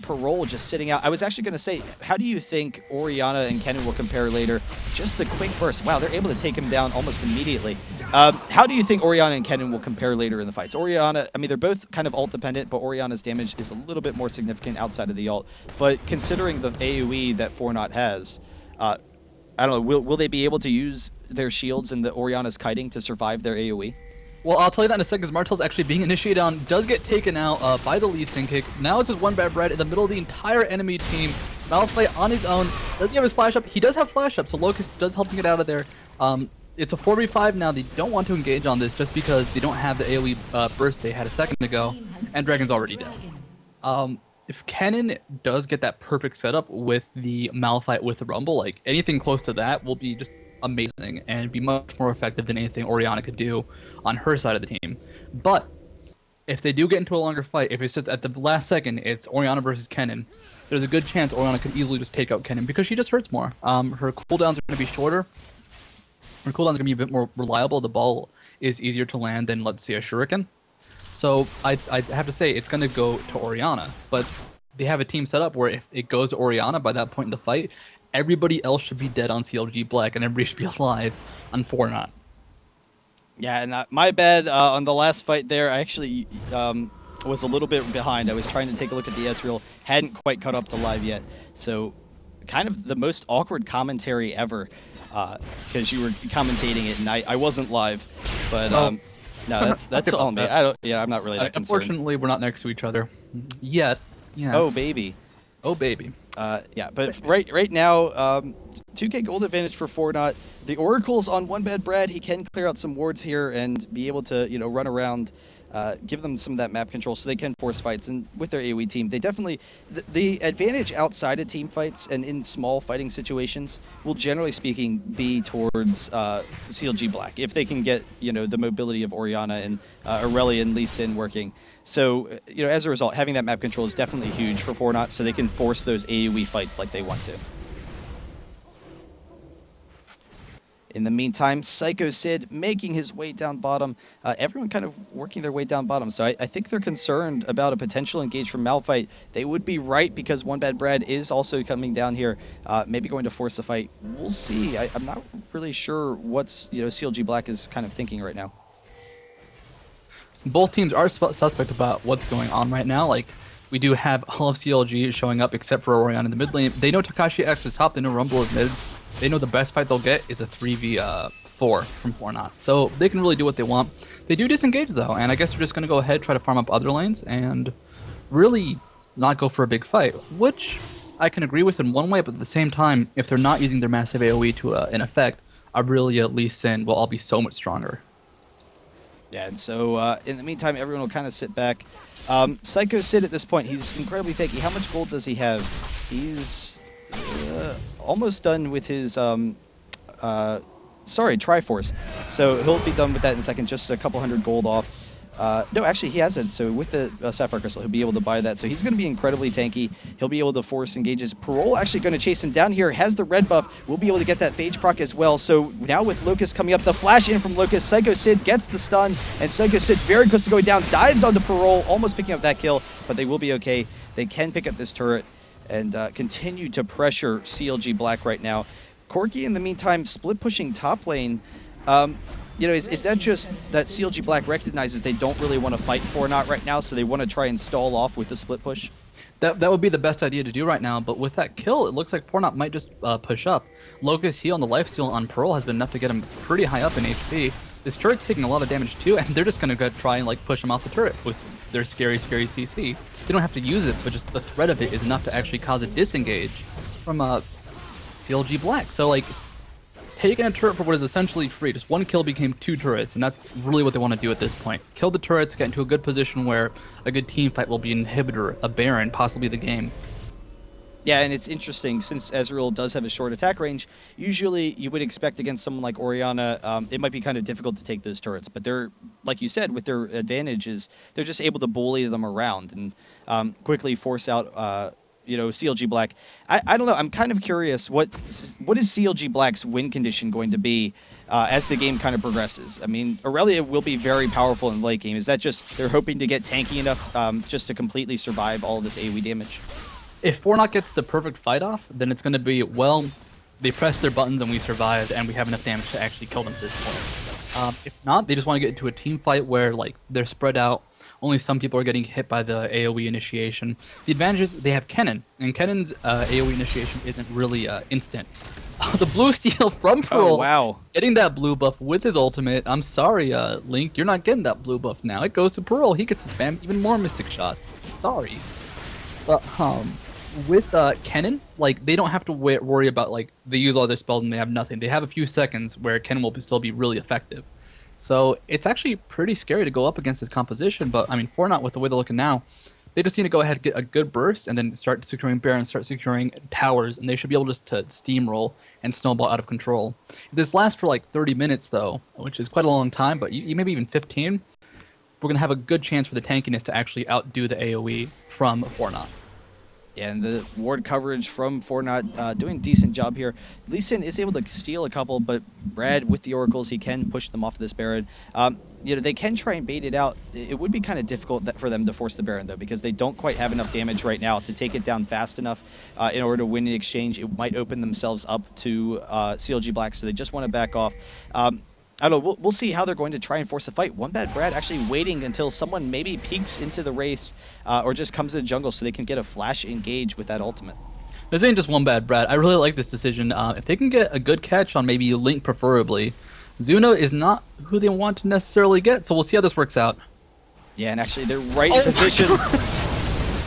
Parole just sitting out. I was actually going to say, how do you think Orianna and Kennen will compare later? Just the quick burst. Wow, they're able to take him down almost immediately. How do you think Orianna and Kennen will compare later in the fights? Orianna, I mean, they're both kind of ult-dependent, but Orianna's damage is a little bit more significant outside of the ult. But considering the AoE that 4not has, I don't know, will they be able to use their shields and the Orianna's kiting to survive their AoE? Well, I'll tell you that in a second, because Martel's actually being initiated on, does get taken out by the Lee Sin kick. Now it's just One Bad Brad in the middle of the entire enemy team. Malphite on his own. Doesn't have his flash up. He does have flash up, so Locust does help him get out of there. It's a 4v5 now. They don't want to engage on this just because they don't have the AoE burst they had a second ago, and Dragon's already dead. If Kennen does get that perfect setup with the Malphite with the Rumble, like anything close to that will be just amazing and be much more effective than anything Orianna could do on her side of the team. But if they do get into a longer fight, if it's just at the last second, it's Orianna versus Kennen, there's a good chance Orianna could easily just take out Kennen because she just hurts more. Her cooldowns are going to be shorter. Her cooldowns are going to be a bit more reliable. The ball is easier to land than, let's say, a Shuriken. So I have to say it's going to go to Orianna. But they have a team set up where if it goes to Orianna by that point in the fight, everybody else should be dead on CLG.Black and everybody should be alive on 4not. Yeah, and my bad on the last fight there. I actually was a little bit behind. I was trying to take a look at the Ezreal. Hadn't quite caught up to live yet. So kind of the most awkward commentary ever because you were commentating it and I wasn't live. But no, that's all me. I'm not really that concerned. Unfortunately, we're not next to each other yet. Yeah. Oh, baby. Oh, baby. Yeah, but right now, 2K gold advantage for 4not. The Oracle's on One Bad Brad. He can clear out some wards here and be able to, you know, run around, give them some of that map control so they can force fights. And with their AoE team, they definitely... The advantage outside of team fights and in small fighting situations will, generally speaking, be towards CLG.Black. If they can get, you know, the mobility of Orianna and Aurelia and Lee Sin working. So, you know, as a result, having that map control is definitely huge for 4not, so they can force those AoE fights like they want to. In the meantime, Psycho Sid making his way down bottom. Everyone kind of working their way down bottom. So I think they're concerned about a potential engage from Malphite. They would be right because One Bad Brad is also coming down here, maybe going to force the fight. We'll see. I'm not really sure what's CLG.Black is kind of thinking right now. Both teams are suspect about what's going on right now. Like, we do have all of CLG showing up except for Orion in the mid lane. They know Takashi X is top. They know Rumble is mid. They know the best fight they'll get is a 3v4 from 4not. So they can really do what they want. They do disengage though, and I guess they're just going to go ahead, try to farm up other lanes, and really not go for a big fight, which I can agree with in one way, but at the same time, if they're not using their massive AoE to an effect, Aurelia, Lee Sin will all be so much stronger. Yeah, and so in the meantime, everyone will kind of sit back. Psycho Sid at this point, he's incredibly tanky. How much gold does he have? He's almost done with his, Triforce. So he'll be done with that in a second, just a couple hundred gold off. No, actually, he hasn't. So with the Sapphire Crystal, he'll be able to buy that. So he's going to be incredibly tanky. He'll be able to force engages. Parole actually going to chase him down here. Has the red buff. We'll be able to get that Phage proc as well. So now with Locust coming up, the flash in from Locust. Psycho Sid gets the stun, and Psycho Sid very close to going down. Dives onto Parole, almost picking up that kill, but they will be okay. They can pick up this turret and continue to pressure CLG.Black right now. Corki, in the meantime, split pushing top lane. Is that just that CLG.Black recognizes they don't really want to fight 4not right now, so they want to try and stall off with the split push? That would be the best idea to do right now, but with that kill, it looks like 4not might just push up. Locust heal on the lifesteal on Pearl has been enough to get him pretty high up in HP. This turret's taking a lot of damage too, and they're just going to go try and push him off the turret with their scary CC. They don't have to use it, but just the threat of it is enough to actually cause a disengage from CLG.Black. So taking a turret for what is essentially free, just one kill became 2 turrets, and that's really what they want to do at this point. Kill the turrets, get into a good position where a good team fight will be an inhibitor, a Baron, possibly the game. Yeah, and it's interesting, since Ezreal does have a short attack range, usually you would expect against someone like Orianna, it might be kind of difficult to take those turrets, but they're, like you said, with their advantages, they're just able to bully them around and quickly force out CLG.Black. I don't know, I'm kind of curious, what is CLG.Black's win condition going to be as the game kind of progresses? I mean, Aurelia will be very powerful in the late game. Is that just they're hoping to get tanky enough just to completely survive all of this AoE damage? If 4not gets the perfect fight off, then it's going to be, well, they pressed their buttons and we survived, and we have enough damage to actually kill them at this point. If not, they just want to get into a team fight where they're spread out. Only some people are getting hit by the AoE initiation. The advantage is they have Kennen, and Kennen's AoE initiation isn't really instant. The blue steal from Pearl, oh, wow. Getting that blue buff with his ultimate. I'm sorry, Link, you're not getting that blue buff now. It goes to Pearl. He gets to spam even more Mystic shots. Sorry. But with Kennen, they don't have to worry about they use all their spells and they have nothing. They have a few seconds where Kennen will still be really effective. So it's actually pretty scary to go up against this composition, but I mean, 4not, with the way they're looking now, they just need to go ahead and get a good burst and then start securing Barons, start securing towers, and they should be able just to steamroll and snowball out of control. If this lasts for 30 minutes though, which is quite a long time, but you maybe even 15, we're going to have a good chance for the tankiness to actually outdo the AoE from 4not. Yeah, and the ward coverage from 4not doing a decent job here. Lee Sin is able to steal a couple, but Brad, with the Oracles, he can push them off of this Baron. They can try and bait it out. It would be kind of difficult for them to force the Baron, though, because they don't quite have enough damage right now to take it down fast enough in order to win the exchange. It might open themselves up to CLG.Black, so they just want to back off. I don't know, we'll see how they're going to try and force a fight. One Bad Brad actually waiting until someone maybe peeks into the race or just comes to the jungle so they can get a flash engage with that ultimate. This ain't just One Bad Brad. I really like this decision. If they can get a good catch on maybe Link preferably, Zuna is not who they want to necessarily get, so we'll see how this works out. Yeah, and actually they're right in position.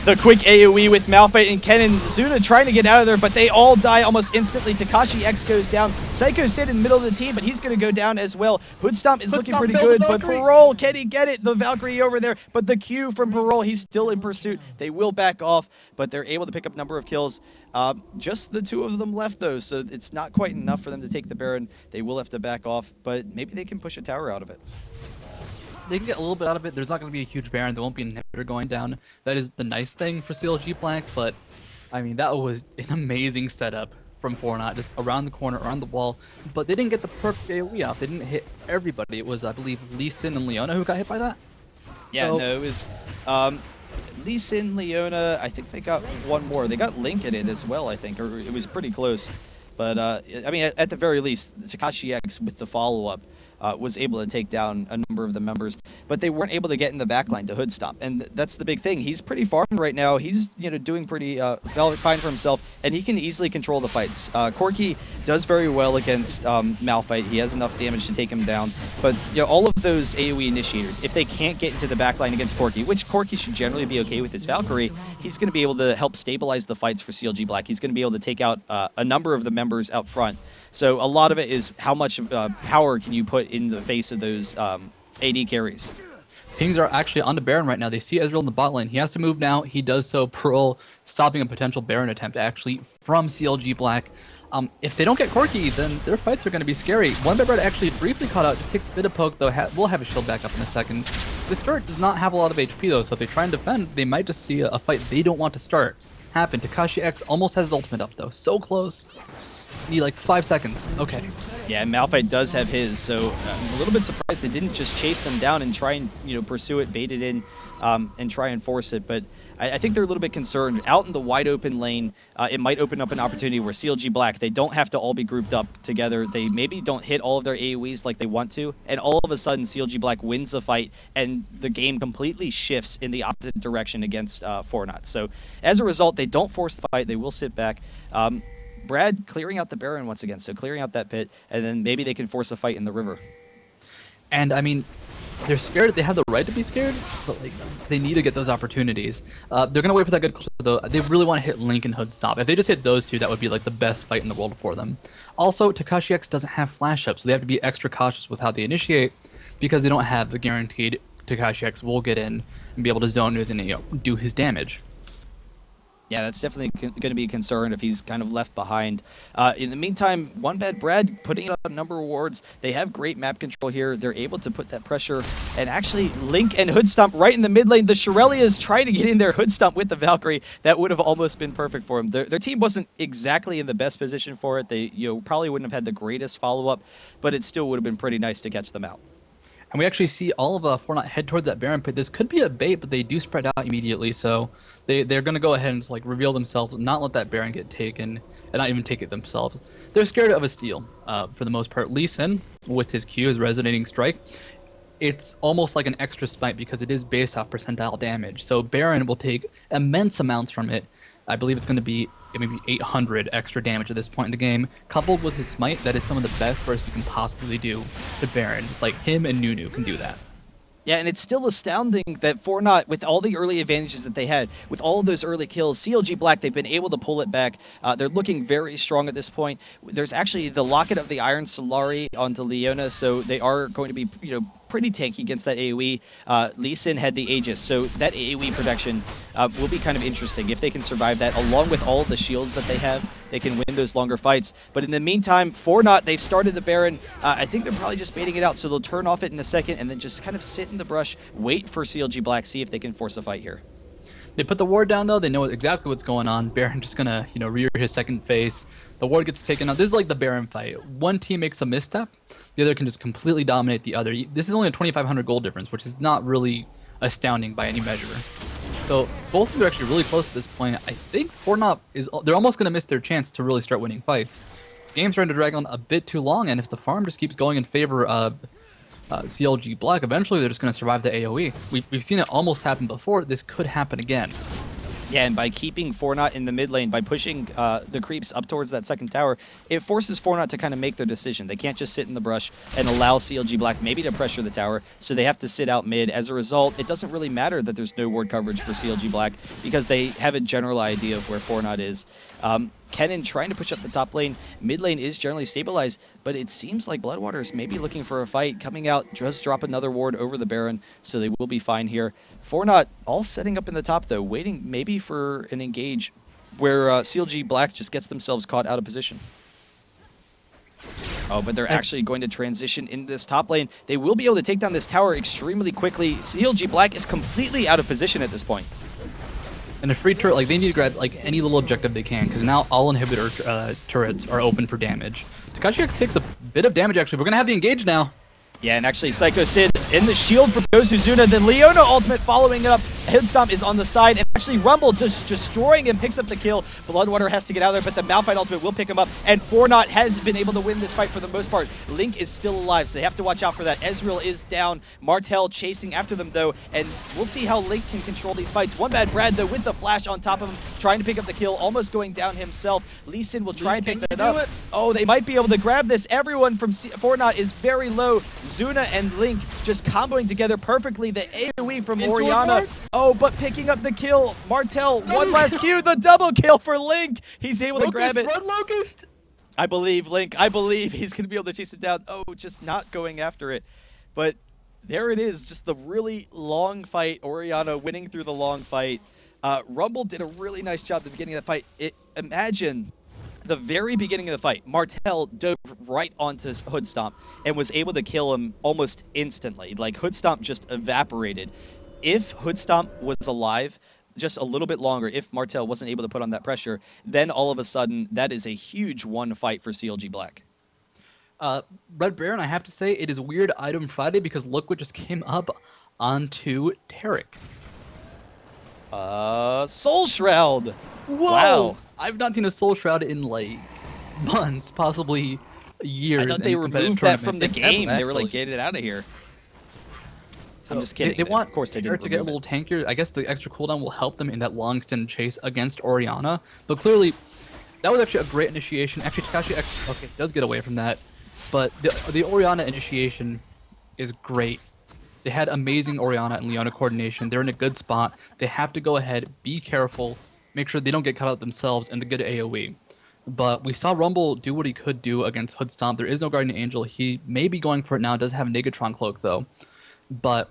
The quick AoE with Malphite and Kennen. Zuna trying to get out of there, but they all die almost instantly. Takashi X goes down. Psycho Sid in the middle of the team, but he's going to go down as well. Hoodstomp is looking pretty good, but Parole, can he get it? The Valkyrie over there, but the Q from Parole, he's still in pursuit. They will back off, but they're able to pick up a number of kills. Just the 2 of them left, though, so it's not quite enough for them to take the Baron. They will have to back off, but maybe they can push a tower out of it. They can get a little bit out of it. There's not going to be a huge Baron. There won't be an inhibitor going down. That is the nice thing for CLG.Black, but I mean, that was an amazing setup. from 4not, just around the corner, around the wall, but they didn't get the perfect AoE off. They didn't hit everybody. It was, I believe, Lee Sin and Leona who got hit by that. Yeah, so, no, it was Lee Sin, Leona. I think they got one more. They got Link in it as well, I think, or it was pretty close. But, I mean, at the very least, Takashi X with the follow-up was able to take down a number of the members, but they weren't able to get in the backline to hood stomp, and that's the big thing. He's pretty farmed right now. He's doing pretty fine for himself, and he can easily control the fights. Corki does very well against Malphite. He has enough damage to take him down, but all of those AoE initiators, if they can't get into the backline against Corki, which Corki should generally be okay with his Valkyrie, he's going to be able to help stabilize the fights for CLG.Black. He's going to be able to take out a number of the members out front. So a lot of it is how much power can you put in the face of those AD carries. Pings are actually on the Baron right now. They see Ezreal in the bot lane. He has to move now. He does so pro, stopping a potential Baron attempt actually from CLG.Black. If they don't get Corki, then their fights are going to be scary. One Bad Bread actually briefly caught out, just takes a bit of poke, though we'll have his shield back up in a second. This turret does not have a lot of HP, though, so if they try and defend, they might just see a fight they don't want to start happen. Takashi X almost has his ultimate up, though. So close. Need like 5 seconds. Okay. Yeah, and Malphite does have his, so I'm a little bit surprised they didn't just chase them down and try and pursue it, bait it in, and try and force it. But I think they're a little bit concerned. Out in the wide open lane, it might open up an opportunity where CLG.Black, they don't have to all be grouped up together. They maybe don't hit all of their AoEs like they want to, and all of a sudden CLG.Black wins the fight, and the game completely shifts in the opposite direction against 4not. So as a result, they don't force the fight. They will sit back. Brad clearing out the Baron once again, so clearing out that pit, and then maybe they can force a fight in the river. And I mean, they're scared. They have the right to be scared, but like they need to get those opportunities. They're gonna wait for that good clip though. They really want to hit Link and Hood Stop. If they just hit those two, that would be like the best fight in the world for them. Also, Takashi X doesn't have flash up, so they have to be extra cautious with how they initiate because they don't have the guaranteed Takashi X will get in and be able to zone his and do his damage. Yeah, that's definitely going to be a concern if he's kind of left behind. In the meantime, One Bad Brad putting out a number of wards. They have great map control here. They're able to put that pressure. And actually, Link and Hood Stomp right in the mid lane. The Shirelli is trying to get in there. Hood Stomp with the Valkyrie. That would have almost been perfect for him. Their team wasn't exactly in the best position for it. They probably wouldn't have had the greatest follow-up, but it still would have been pretty nice to catch them out. And we actually see all of 4not head towards that Baron pit. This could be a bait, but they do spread out immediately, so they're going to go ahead and just, like, reveal themselves, not let that Baron get taken, and not even take it themselves. They're scared of a steal, for the most part. Lee Sin, with his Q, his Resonating Strike, it's almost like an extra smite because it is based off percentile damage. So Baron will take immense amounts from it. I believe it's going to be maybe 800 extra damage at this point in the game. Coupled with his smite, that is some of the best bursts you can possibly do to Baron. It's like him and Nunu can do that. Yeah, and it's still astounding that 4not, with all the early advantages that they had, with all of those early kills, CLG.Black, they've been able to pull it back. They're looking very strong at this point. There's actually the Locket of the Iron Solari onto Leona, so they are going to be, pretty tanky against that AoE. Lee Sin had the Aegis, so that AoE protection will be kind of interesting. If they can survive that, along with all of the shields that they have, they can win those longer fights. But in the meantime, 4not, they've started the Baron. I think they're probably just baiting it out, so they'll turn off it in a second and then just kind of sit in the brush, wait for CLG.Black, see if they can force a fight here. They put the ward down, though. They know exactly what's going on. Baron just gonna, rear his second phase. The ward gets taken out. This is like the Baron fight. One team makes a misstep, the other can just completely dominate the other. This is only a 2,500 gold difference, which is not really astounding by any measure. So both of them are actually really close at this point. I think 4not they're almost gonna miss their chance to really start winning fights. Game's starting to drag on a bit too long, and if the farm just keeps going in favor of CLG.Black, eventually they're just going to survive the AoE. We've seen it almost happen before. This could happen again. Yeah, and by keeping 4not in the mid lane, by pushing the creeps up towards that second tower, it forces 4not to kind of make their decision. They can't just sit in the brush and allow CLG.Black maybe to pressure the tower, so they have to sit out mid. As a result, it doesn't really matter that there's no ward coverage for CLG.Black because they have a general idea of where 4not is. Kennen trying to push up the top lane. Mid lane is generally stabilized, but it seems like Bloodwater is maybe looking for a fight. Coming out, just drop another ward over the Baron, so they will be fine here. 4not all setting up in the top, though, waiting maybe for an engage where CLG.Black just gets themselves caught out of position. Oh, but they're actually going to transition into this top lane. They will be able to take down this tower extremely quickly. CLG.Black is completely out of position at this point. And a free turret, like, they need to grab, like, any little objective they can, because now all inhibitor turrets are open for damage. Takashi X takes a bit of damage, actually. We're going to have the engage now. Yeah, and actually Psycho Sid in the shield for Gozuzuna. Then Leona ultimate following it up. Hoodstomp is on the side, and actually Rumble just destroying him, picks up the kill. Bloodwater has to get out of there, but the Malphite ultimate will pick him up, and 4not has been able to win this fight for the most part. Link is still alive, so they have to watch out for that. Ezreal is down. Martel chasing after them, though, and we'll see how Link can control these fights. One bad Brad, though, with the flash on top of him, trying to pick up the kill, almost going down himself. Lee Sin will try and pick that up. Oh, they might be able to grab this. Everyone from 4not is very low. Zuna and Link just comboing together perfectly. The AoE from Orianna. Oh, but picking up the kill. Martel, one last Q, the double kill for Link. He's able to grab it. Run, Locust! I believe, Link. I believe he's going to be able to chase it down. Oh, just not going after it. But there it is. Just the really long fight. Orianna winning through the long fight. Rumble did a really nice job at the beginning of the fight. Imagine the very beginning of the fight, Martel dove right onto Hoodstomp and was able to kill him almost instantly. Like, Hoodstomp just evaporated. If Hoodstomp was alive just a little bit longer, if Martel wasn't able to put on that pressure, then all of a sudden, that is a huge one fight for CLG.Black. Red Baron, I have to say, it is Weird Item Friday because look what just came up onto Taric. Soul Shroud! Whoa! Wow. I've not seen a Soul Shroud in, like, months, possibly years. I thought they removed that from the game. They were like, get it out of here. So I'm just kidding. They want, of course, they didn't to get a little tankier. I guess the extra cooldown will help them in that long extended chase against Orianna. But clearly, that was actually a great initiation. Actually, Takashi X, okay, does get away from that. But the Orianna initiation is great. They had amazing Orianna and Leona coordination. They're in a good spot. They have to go ahead, be careful, make sure they don't get caught out themselves, and the good AoE. But we saw Rumble do what he could do against Hoodstomp. There is no Guardian Angel. He may be going for it now. Does have a Negatron Cloak, though. But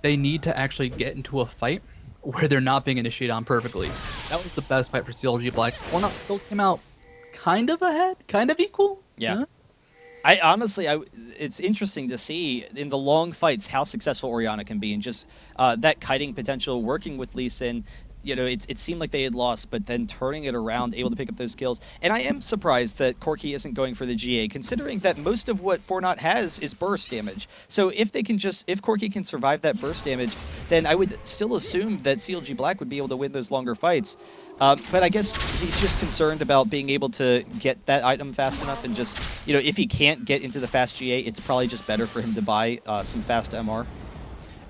they need to actually get into a fight where they're not being initiated on perfectly. That was the best fight for CLG.Black. 4not still came out kind of ahead, kind of equal. Yeah. I honestly, it's interesting to see in the long fights how successful Orianna can be, and just that kiting potential, working with Lee Sin. You know, it seemed like they had lost, but then turning it around, able to pick up those kills. And I am surprised that Corki isn't going for the GA, considering that most of what 4not has is burst damage. So if they can if Corki can survive that burst damage, then I would still assume that CLG.Black would be able to win those longer fights. But I guess he's just concerned about being able to get that item fast enough, and just, you know, if he can't get into the fast GA, it's probably just better for him to buy some fast MR.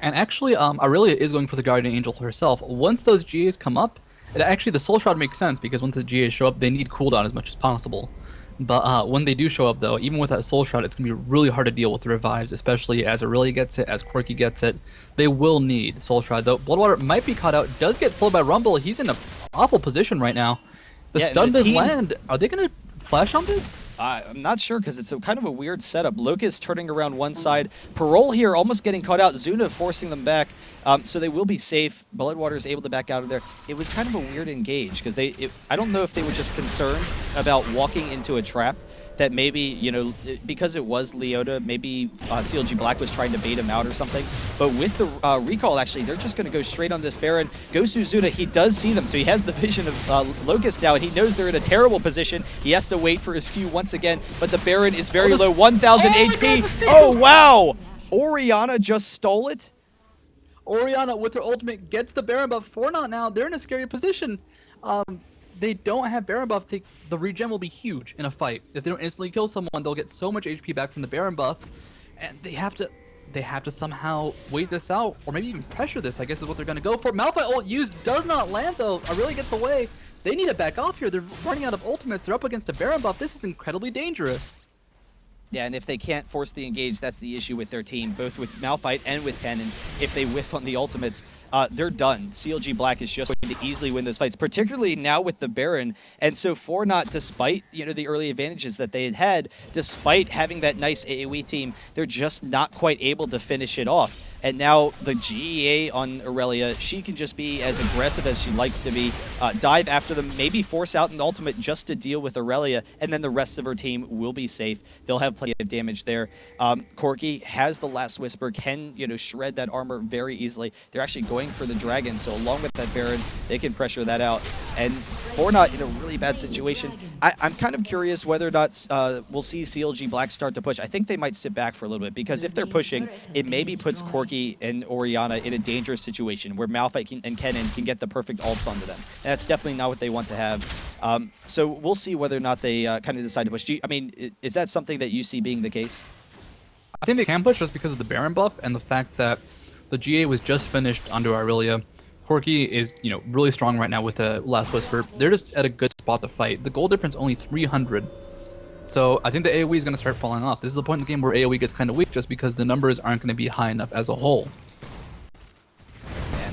And actually, Aurelia is going for the Guardian Angel herself. Once those GAs come up, actually the Soul Shroud makes sense, because once the GAs show up, they need cooldown as much as possible. But when they do show up, though, even with that Soul Shroud, it's going to be really hard to deal with the revives, especially as Aurelia gets it, as Corki gets it. They will need Soul Shroud, though. Bloodwater might be caught out, does get slowed by Rumble. He's in an awful position right now. The stun does land. Are they going to flash on this? I'm not sure, because it's kind of a weird setup. Locust turning around one side. Parole here almost getting caught out. Zuna forcing them back. So they will be safe. Bloodwater is able to back out of there. It was kind of a weird engage, because I don't know if they were just concerned about walking into a trap, that maybe, you know, because it was Leota, maybe CLG.Black was trying to bait him out or something. But with the recall, actually, they're just going to go straight on this Baron. Goes to Zuna. He does see them, so he has the vision of Locust now, and he knows they're in a terrible position. He has to wait for his Q once again, but the Baron is very low, 1,000 HP. Oh, wow! Orianna just stole it? Orianna, with her ultimate, gets the Baron buff. 4not now, they're in a scary position. They don't have Baron buff. The regen will be huge in a fight. If they don't instantly kill someone, they'll get so much HP back from the Baron buff, and they have to somehow wait this out, or maybe even pressure this, I guess is what they're going to go for. Malphite ult used does not land, though. Aurelia gets away. They need to back off here. They're running out of ultimates. They're up against a Baron buff. This is incredibly dangerous. Yeah, and if they can't force the engage, that's the issue with their team, both with Malphite and with Ken. And if they whiff on the ultimates, they're done. CLG.Black is just going to easily win those fights, particularly now with the Baron. And so 4not, despite, you know, the early advantages that they had, despite having that nice AoE team, they're just not quite able to finish it off. And now the GEA on Aurelia, she can just be as aggressive as she likes to be, dive after them, maybe force out an ultimate just to deal with Aurelia, and then the rest of her team will be safe. They'll have plenty of damage there. Corki has the last whisper, can, you know, shred that armor very easily. They're actually going going for the Dragon, so along with that Baron, they can pressure that out. And 4not in a really bad situation. I'm kind of curious whether or not we'll see CLG.Black start to push. I think they might sit back for a little bit, because if they're pushing, it maybe puts Corki and Orianna in a dangerous situation where Malphite and Kennen can get the perfect ults onto them. And that's definitely not what they want to have. So we'll see whether or not they kind of decide to push. I mean, is that something that you see being the case? I think they can push just because of the Baron buff and the fact that the GA was just finished onto Aurelia. Corki is, really strong right now with the Last Whisper. They're just at a good spot to fight. The gold difference only 300. So I think the AoE is going to start falling off. This is the point in the game where AoE gets kind of weak just because the numbers aren't going to be high enough as a whole.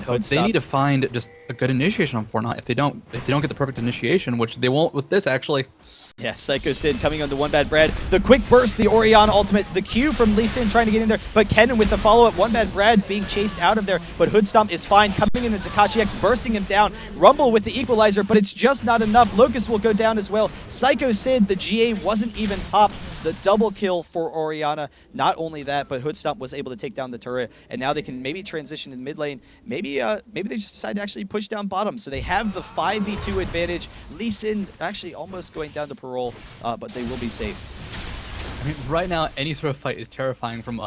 So they need to find just a good initiation on 4not. If they don't get the perfect initiation, which they won't with this actually. Yeah, Psycho Sid coming onto One Bad Brad. The quick burst, the Orianna ultimate, the Q from Lee Sin trying to get in there, but Kennen with the follow-up. One Bad Brad being chased out of there, but Hood Stomp is fine. Coming into Takashi X, bursting him down. Rumble with the equalizer, but it's just not enough. Locust will go down as well. Psycho Sid, the GA wasn't even popped. The double kill for Orianna. Not only that, but Hood Stomp was able to take down the turret, and now they can maybe transition in mid lane. Maybe they just decide to actually push down bottom. So they have the 5v2 advantage. Lee Sin actually almost going down to Parole, but they will be safe. I mean, right now, any sort of fight is terrifying from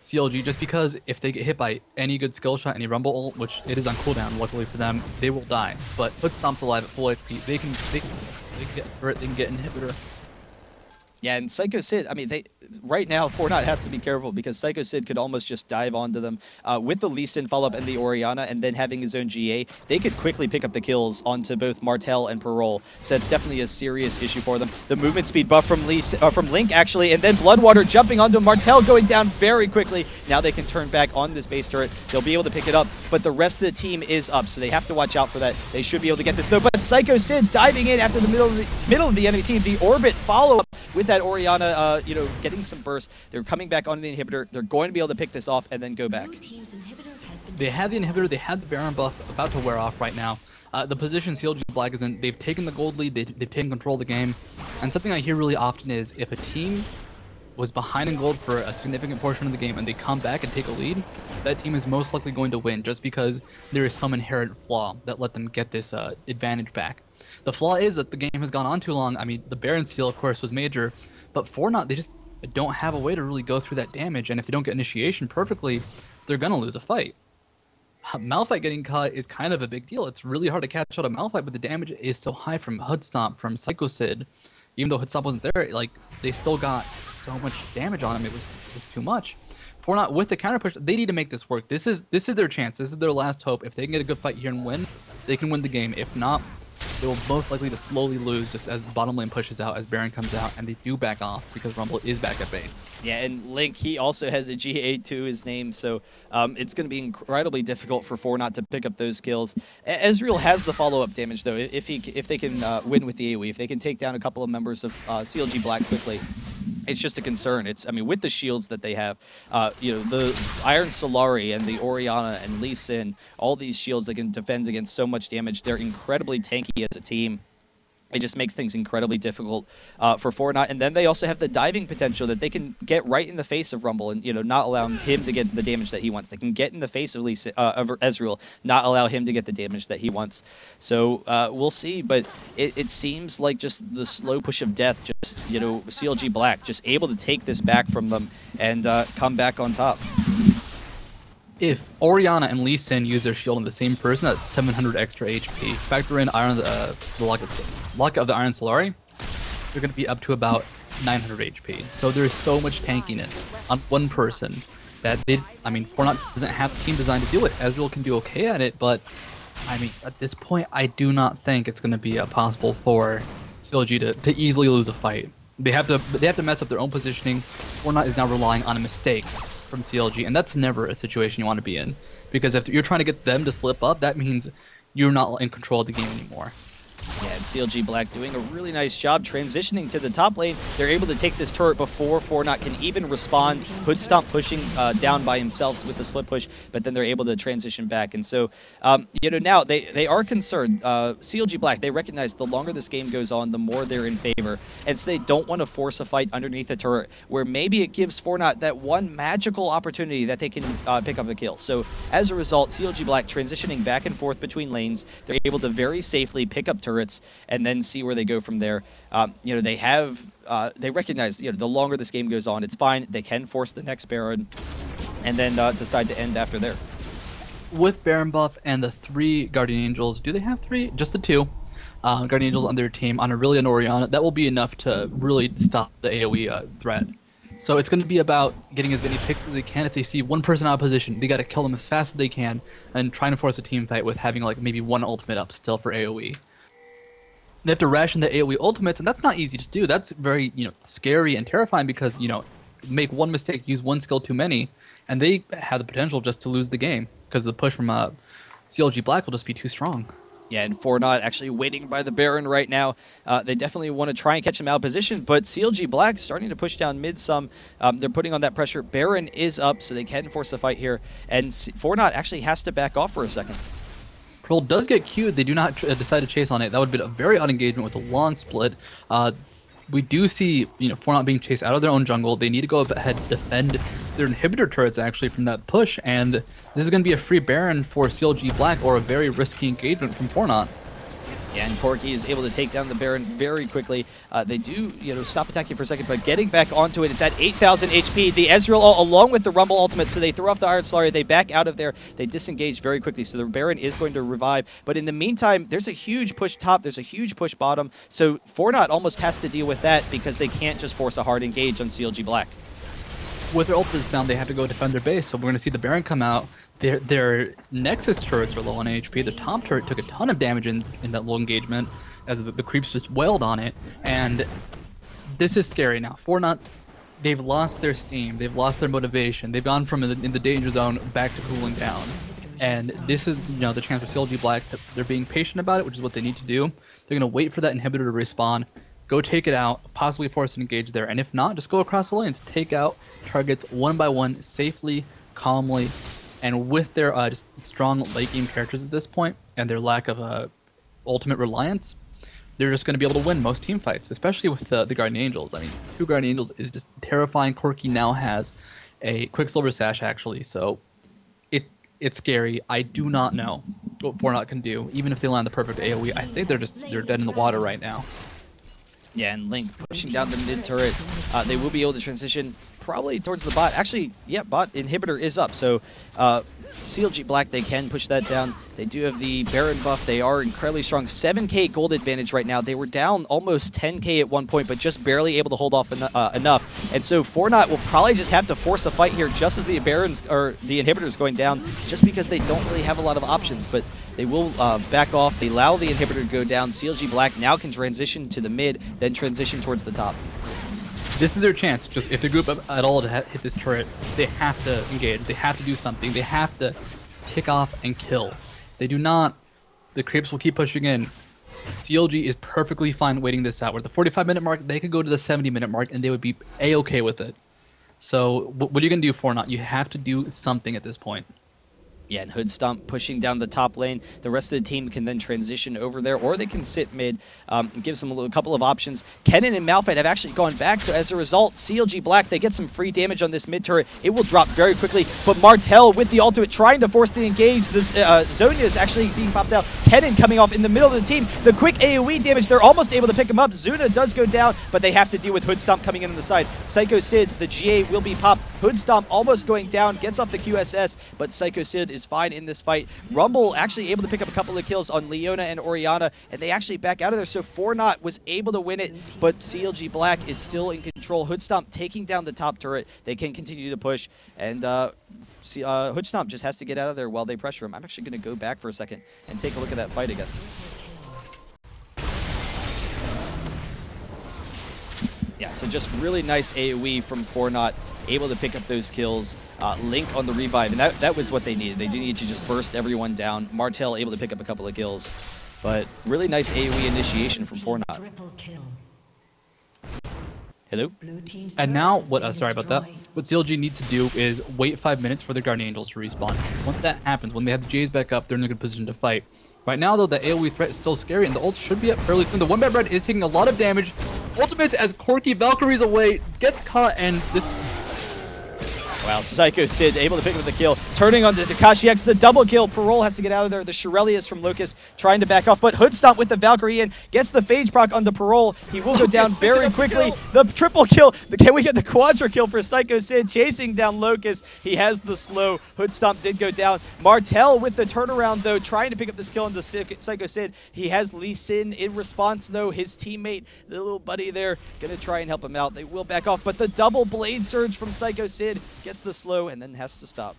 CLG, just because if they get hit by any good skill shot, any Rumble ult, which it is on cooldown, luckily for them, they will die. But Hood Stomp's alive at full HP. They can get turret, they can get inhibitor. Yeah, and Psycho Sid, I mean, right now, 4not has to be careful because Psycho Sid could almost just dive onto them. With the Lee Sin follow-up and the Orianna, and then having his own GA, they could quickly pick up the kills onto both Martel and Parole. So it's definitely a serious issue for them. The movement speed buff from Link, actually, and then Bloodwater jumping onto Martel, going down very quickly. Now they can turn back on this base turret. They'll be able to pick it up, but the rest of the team is up, so they have to watch out for that. They should be able to get this, though. But Psycho Sid diving in after the middle of the enemy team. The Orbit follow-up with that Orianna, getting some burst. They're coming back onto the inhibitor. They're going to be able to pick this off and then go back. They had the inhibitor. They had the Baron buff about to wear off right now. The position CLG.Black is in, they've taken the gold lead. They've taken control of the game. And something I hear really often is if a team was behind in gold for a significant portion of the game and they come back and take a lead, that team is most likely going to win just because there is some inherent flaw that let them get this advantage back. The flaw is that the game has gone on too long. I mean, the Baron steal, of course, was major, but 4not, they just don't have a way to really go through that damage, and if they don't get initiation perfectly, they're going to lose a fight. Malphite getting cut is kind of a big deal. It's really hard to catch out a Malphite, but the damage is so high from Hood Stomp, from Psycho Sid. Even though Hood Stomp wasn't there, they still got so much damage on him, it was too much. 4not, with the counter push, they need to make this work. This is their chance. This is their last hope. If they can get a good fight here and win, they can win the game. If not, they will most likely to slowly lose just as the bottom lane pushes out, as Baron comes out, and they do back off because Rumble is back at base. Yeah, and Link, he also has a GA to his name, so it's going to be incredibly difficult for 4not to pick up those kills. Ezreal has the follow-up damage, though, if they can win with the AoE, if they can take down a couple of members of CLG.Black quickly. It's just a concern. I mean, with the shields that they have, the Iron Solari and the Orianna and Lee Sin, all these shields that can defend against so much damage, they're incredibly tanky as a team. It just makes things incredibly difficult for 4not. And then they also have the diving potential that they can get right in the face of Rumble and, not allow him to get the damage that he wants. They can get in the face of Ezreal, not allow him to get the damage that he wants. So we'll see, but it seems like just the slow push of death, just, CLG.Black, just able to take this back from them and come back on top. If Orianna and Lee Sin use their shield on the same person, that's 700 extra HP. Factor in the luck of the Iron Solari, they're going to be up to about 900 HP. So there's so much tankiness on one person that 4not doesn't have a team designed to do it. Ezreal can do okay at it, but I mean, at this point, I do not think it's going to be possible for CLG to easily lose a fight. They have to mess up their own positioning. 4not is now relying on a mistake from CLG, and that's never a situation you want to be in, because if you're trying to get them to slip up, that means you're not in control of the game anymore. Yeah, and CLG.Black doing a really nice job transitioning to the top lane. They're able to take this turret before 4not can even respond. Hood Stomp pushing down by himself with the split push, but then they're able to transition back. And so, you know, now they are concerned. CLG.Black, they recognize the longer this game goes on, the more they're in favor. And so they don't want to force a fight underneath the turret where maybe it gives 4not that one magical opportunity that they can pick up a kill. So as a result, CLG.Black transitioning back and forth between lanes, they're able to very safely pick up turrets and then see where they go from there. You know, they recognize, you know, the longer this game goes on, it's fine. They can force the next Baron and then decide to end after there. With Baron buff and the 3 Guardian Angels, do they have 3? Just the 2 Guardian Angels on their team on Aurelia and Orianna. That will be enough to really stop the AoE threat. So it's going to be about getting as many picks as they can. If they see one person out of position, they got to kill them as fast as they can and trying to force a team fight with having like maybe 1 ultimate up still for AoE. They have to ration the AoE ultimates, and that's not easy to do. That's very, you know, scary and terrifying because, you know, make one mistake, use one skill too many, and they have the potential just to lose the game because the push from CLG.Black will just be too strong. Yeah, and 4not actually waiting by the Baron right now. They definitely want to try and catch him out of position, but CLG.Black starting to push down mid some. They're putting on that pressure. Baron is up, so they can force the fight here, and 4not actually has to back off for a second. Pearl does get queued. They do not decide to chase on it. That would be a very odd engagement with a long split. We do see, you know, 4not being chased out of their own jungle. They need to go ahead and defend their inhibitor turrets actually from that push, and this is going to be a free Baron for CLG.Black or a very risky engagement from 4not. Yeah, and Corki is able to take down the Baron very quickly. They do, you know, stop attacking for a second, but getting back onto it, it's at 8,000 HP. The Ezreal, along with the Rumble ultimate, so they throw off the Iron Slayer, they back out of there, they disengage very quickly, so the Baron is going to revive. But in the meantime, there's a huge push top, there's a huge push bottom, so 4not almost has to deal with that because they can't just force a hard engage on CLG.Black. With their ultimates down, they have to go defend their base, so we're going to see the Baron come out. Their Nexus turrets are low on HP. The top turret took a ton of damage in that low engagement as the creeps just wailed on it. And this is scary now. 4not, they've lost their steam. They've lost their motivation. They've gone from in the danger zone back to cooling down. And this is, you know, the chance for CLG.Black. They're being patient about it, which is what they need to do. They're going to wait for that inhibitor to respawn, go take it out, possibly force an engage there. And if not, just go across the lanes. Take out targets one by one, safely, calmly. And with their just strong late game characters at this point, and their lack of ultimate reliance, they're just going to be able to win most team fights, especially with the Guardian Angels. I mean, 2 Guardian Angels is just terrifying. Corki now has a Quicksilver Sash, actually, so it's scary. I do not know what 4not can do. Even if they land the perfect AoE, I think they're dead in the water right now. Yeah, and Link pushing down the mid turret. They will be able to transition probably towards the bot. Actually, yeah, bot inhibitor is up. So CLG.Black, they can push that down. They do have the Baron buff. They are incredibly strong. 7k gold advantage right now. They were down almost 10k at one point, but just barely able to hold off enough. And so 4not will probably just have to force a fight here just as the Barons or the inhibitor is going down, just because they don't really have a lot of options. But they will back off. They allow the inhibitor to go down. CLG.Black now can transition to the mid, then transition towards the top. This is their chance. Just if they group up at all to hit this turret, they have to engage. They have to do something. They have to pick off and kill. They do not, the creeps will keep pushing in. CLG is perfectly fine waiting this out. We're at the 45-minute mark. They could go to the 70-minute mark, and they would be a-okay with it. So what are you going to do, 4not? You have to do something at this point. Yeah, and Hood Stomp pushing down the top lane. The rest of the team can then transition over there, or they can sit mid. Gives them a couple of options. Kennen and Malphite have actually gone back, so as a result, CLG.Black, they get some free damage on this mid turret. It will drop very quickly, but Martel with the ultimate trying to force the engage. This Zonia is actually being popped out. Kennen coming off in the middle of the team. The quick AoE damage, they're almost able to pick him up. Zuna does go down, but they have to deal with Hood Stomp coming in on the side. Psycho Sid, the GA will be popped. Hood Stomp almost going down, gets off the QSS, but Psycho Sid is fine in this fight. Rumble actually able to pick up a couple of kills on Leona and Orianna, and they actually back out of there, so 4not was able to win it, but CLG.Black is still in control. Hood Stomp taking down the top turret. They can continue to push, and Hood Stomp just has to get out of there while they pressure him. I'm actually going to go back for a second and take a look at that fight again. Yeah, so just really nice AoE from 4not, able to pick up those kills. Link on the revive, and that was what they needed. They do need to just burst everyone down. Martel able to pick up a couple of kills. But really nice AoE initiation from 4not. Hello? And now, what? Sorry about that. What CLG needs to do is wait 5 minutes for the Guardian Angels to respawn. Once that happens, when they have the Jays back up, they're in a good position to fight. Right now, though, the AoE threat is still scary, and the ult should be up fairly soon. The one bad red is taking a lot of damage. Ultimates as Corki Valkyries away, gets caught, and this. Wow, Psycho Sid able to pick up the kill. Turning on the Takashi X, the double kill. Parole has to get out of there. The Shirelius from Locust trying to back off, but Hood Stomp with the Valkyrie in, gets the Phage proc onto Parole. He will go down very quickly. The triple kill. Can we get the quadra kill for Psycho Sid chasing down Locust? He has the slow. Hood Stomp did go down. Martel with the turnaround, though, trying to pick up this kill into Psycho Sid. He has Lee Sin in response, though. His teammate, the little buddy there, going to try and help him out. They will back off, but the double blade surge from Psycho Sid gets the slow and then has to stop.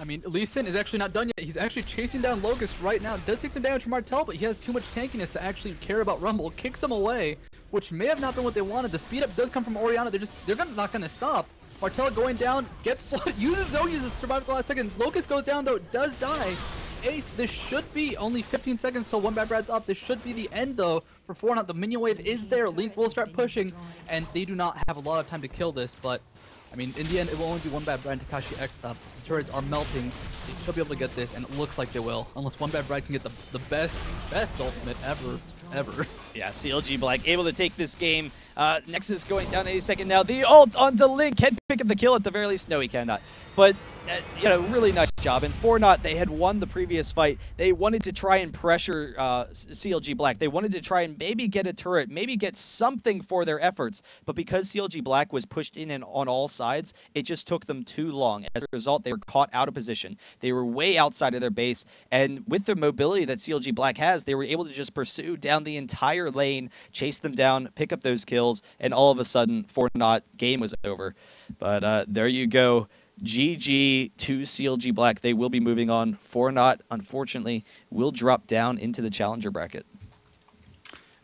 I mean, Lee Sin is actually not done yet. He's actually chasing down Locust right now. Does take some damage from Martel, but he has too much tankiness to actually care about Rumble. Kicks him away, which may have not been what they wanted. The speed up does come from Orianna. They're not going to stop. Martel going down, gets blood, uses Zoe to survive the last second. Locust goes down though, does die. Ace, this should be only 15 seconds till one bad Brad's up. This should be the end though for 4not. The minion wave is there. Link will start pushing, and they do not have a lot of time to kill this, but I mean, in the end, it will only be one bad Brad and Takashi X up. The turrets are melting. They should be able to get this, and it looks like they will. Unless one bad Brad can get the best ultimate ever. Yeah, CLG.Black able to take this game. Nexus going down 82nd now. The ult onto Link. Can pick up the kill at the very least. No, he cannot. But, you know, really nice job. And 4not, they had won the previous fight. They wanted to try and pressure CLG.Black. They wanted to try and maybe get a turret, maybe get something for their efforts. But because CLG.Black was pushed in and on all sides, it just took them too long. As a result, they were caught out of position. They were way outside of their base. And with the mobility that CLG.Black has, they were able to just pursue down the entire lane, chase them down, pick up those kills, and all of a sudden, 4not, game was over. But there you go. GG to CLG.Black. They will be moving on. 4not, unfortunately, will drop down into the challenger bracket.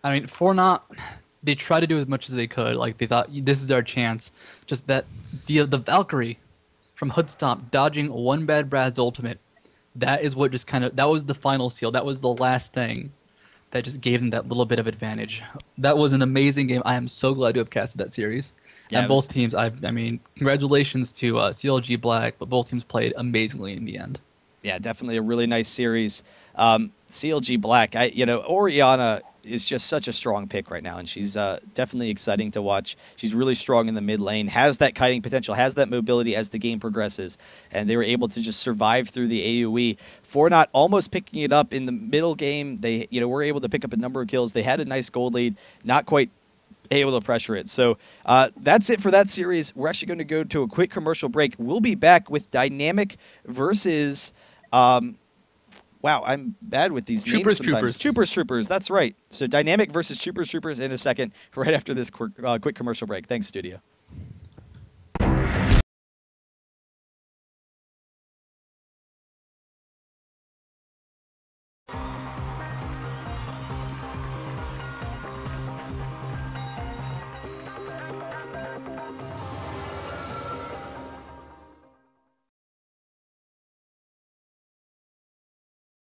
I mean, 4not, they tried to do as much as they could. Like, they thought, this is our chance. Just that the Valkyrie from Hoodstomp dodging one bad Brad's ultimate, that is what just kind of, that was the final seal. That was the last thing that just gave them that little bit of advantage. That was an amazing game. I am so glad to have casted that series. Yeah, and both teams, I mean, congratulations to CLG.Black, but both teams played amazingly in the end. Yeah, definitely a really nice series. CLG.Black, Orianna is just such a strong pick right now, and she's definitely exciting to watch. She's really strong in the mid lane, has that kiting potential, has that mobility as the game progresses, and they were able to just survive through the AoE. 4not almost picking it up in the middle game. They were able to pick up a number of kills. They had a nice gold lead, not quite able to pressure it. So that's it for that series. We're actually going to go to a quick commercial break. We'll be back with Dynamic versus wow, I'm bad with these names sometimes. Troopers, that's right. So Dynamic versus Troopers in a second, right after this quick commercial break. Thanks, studio.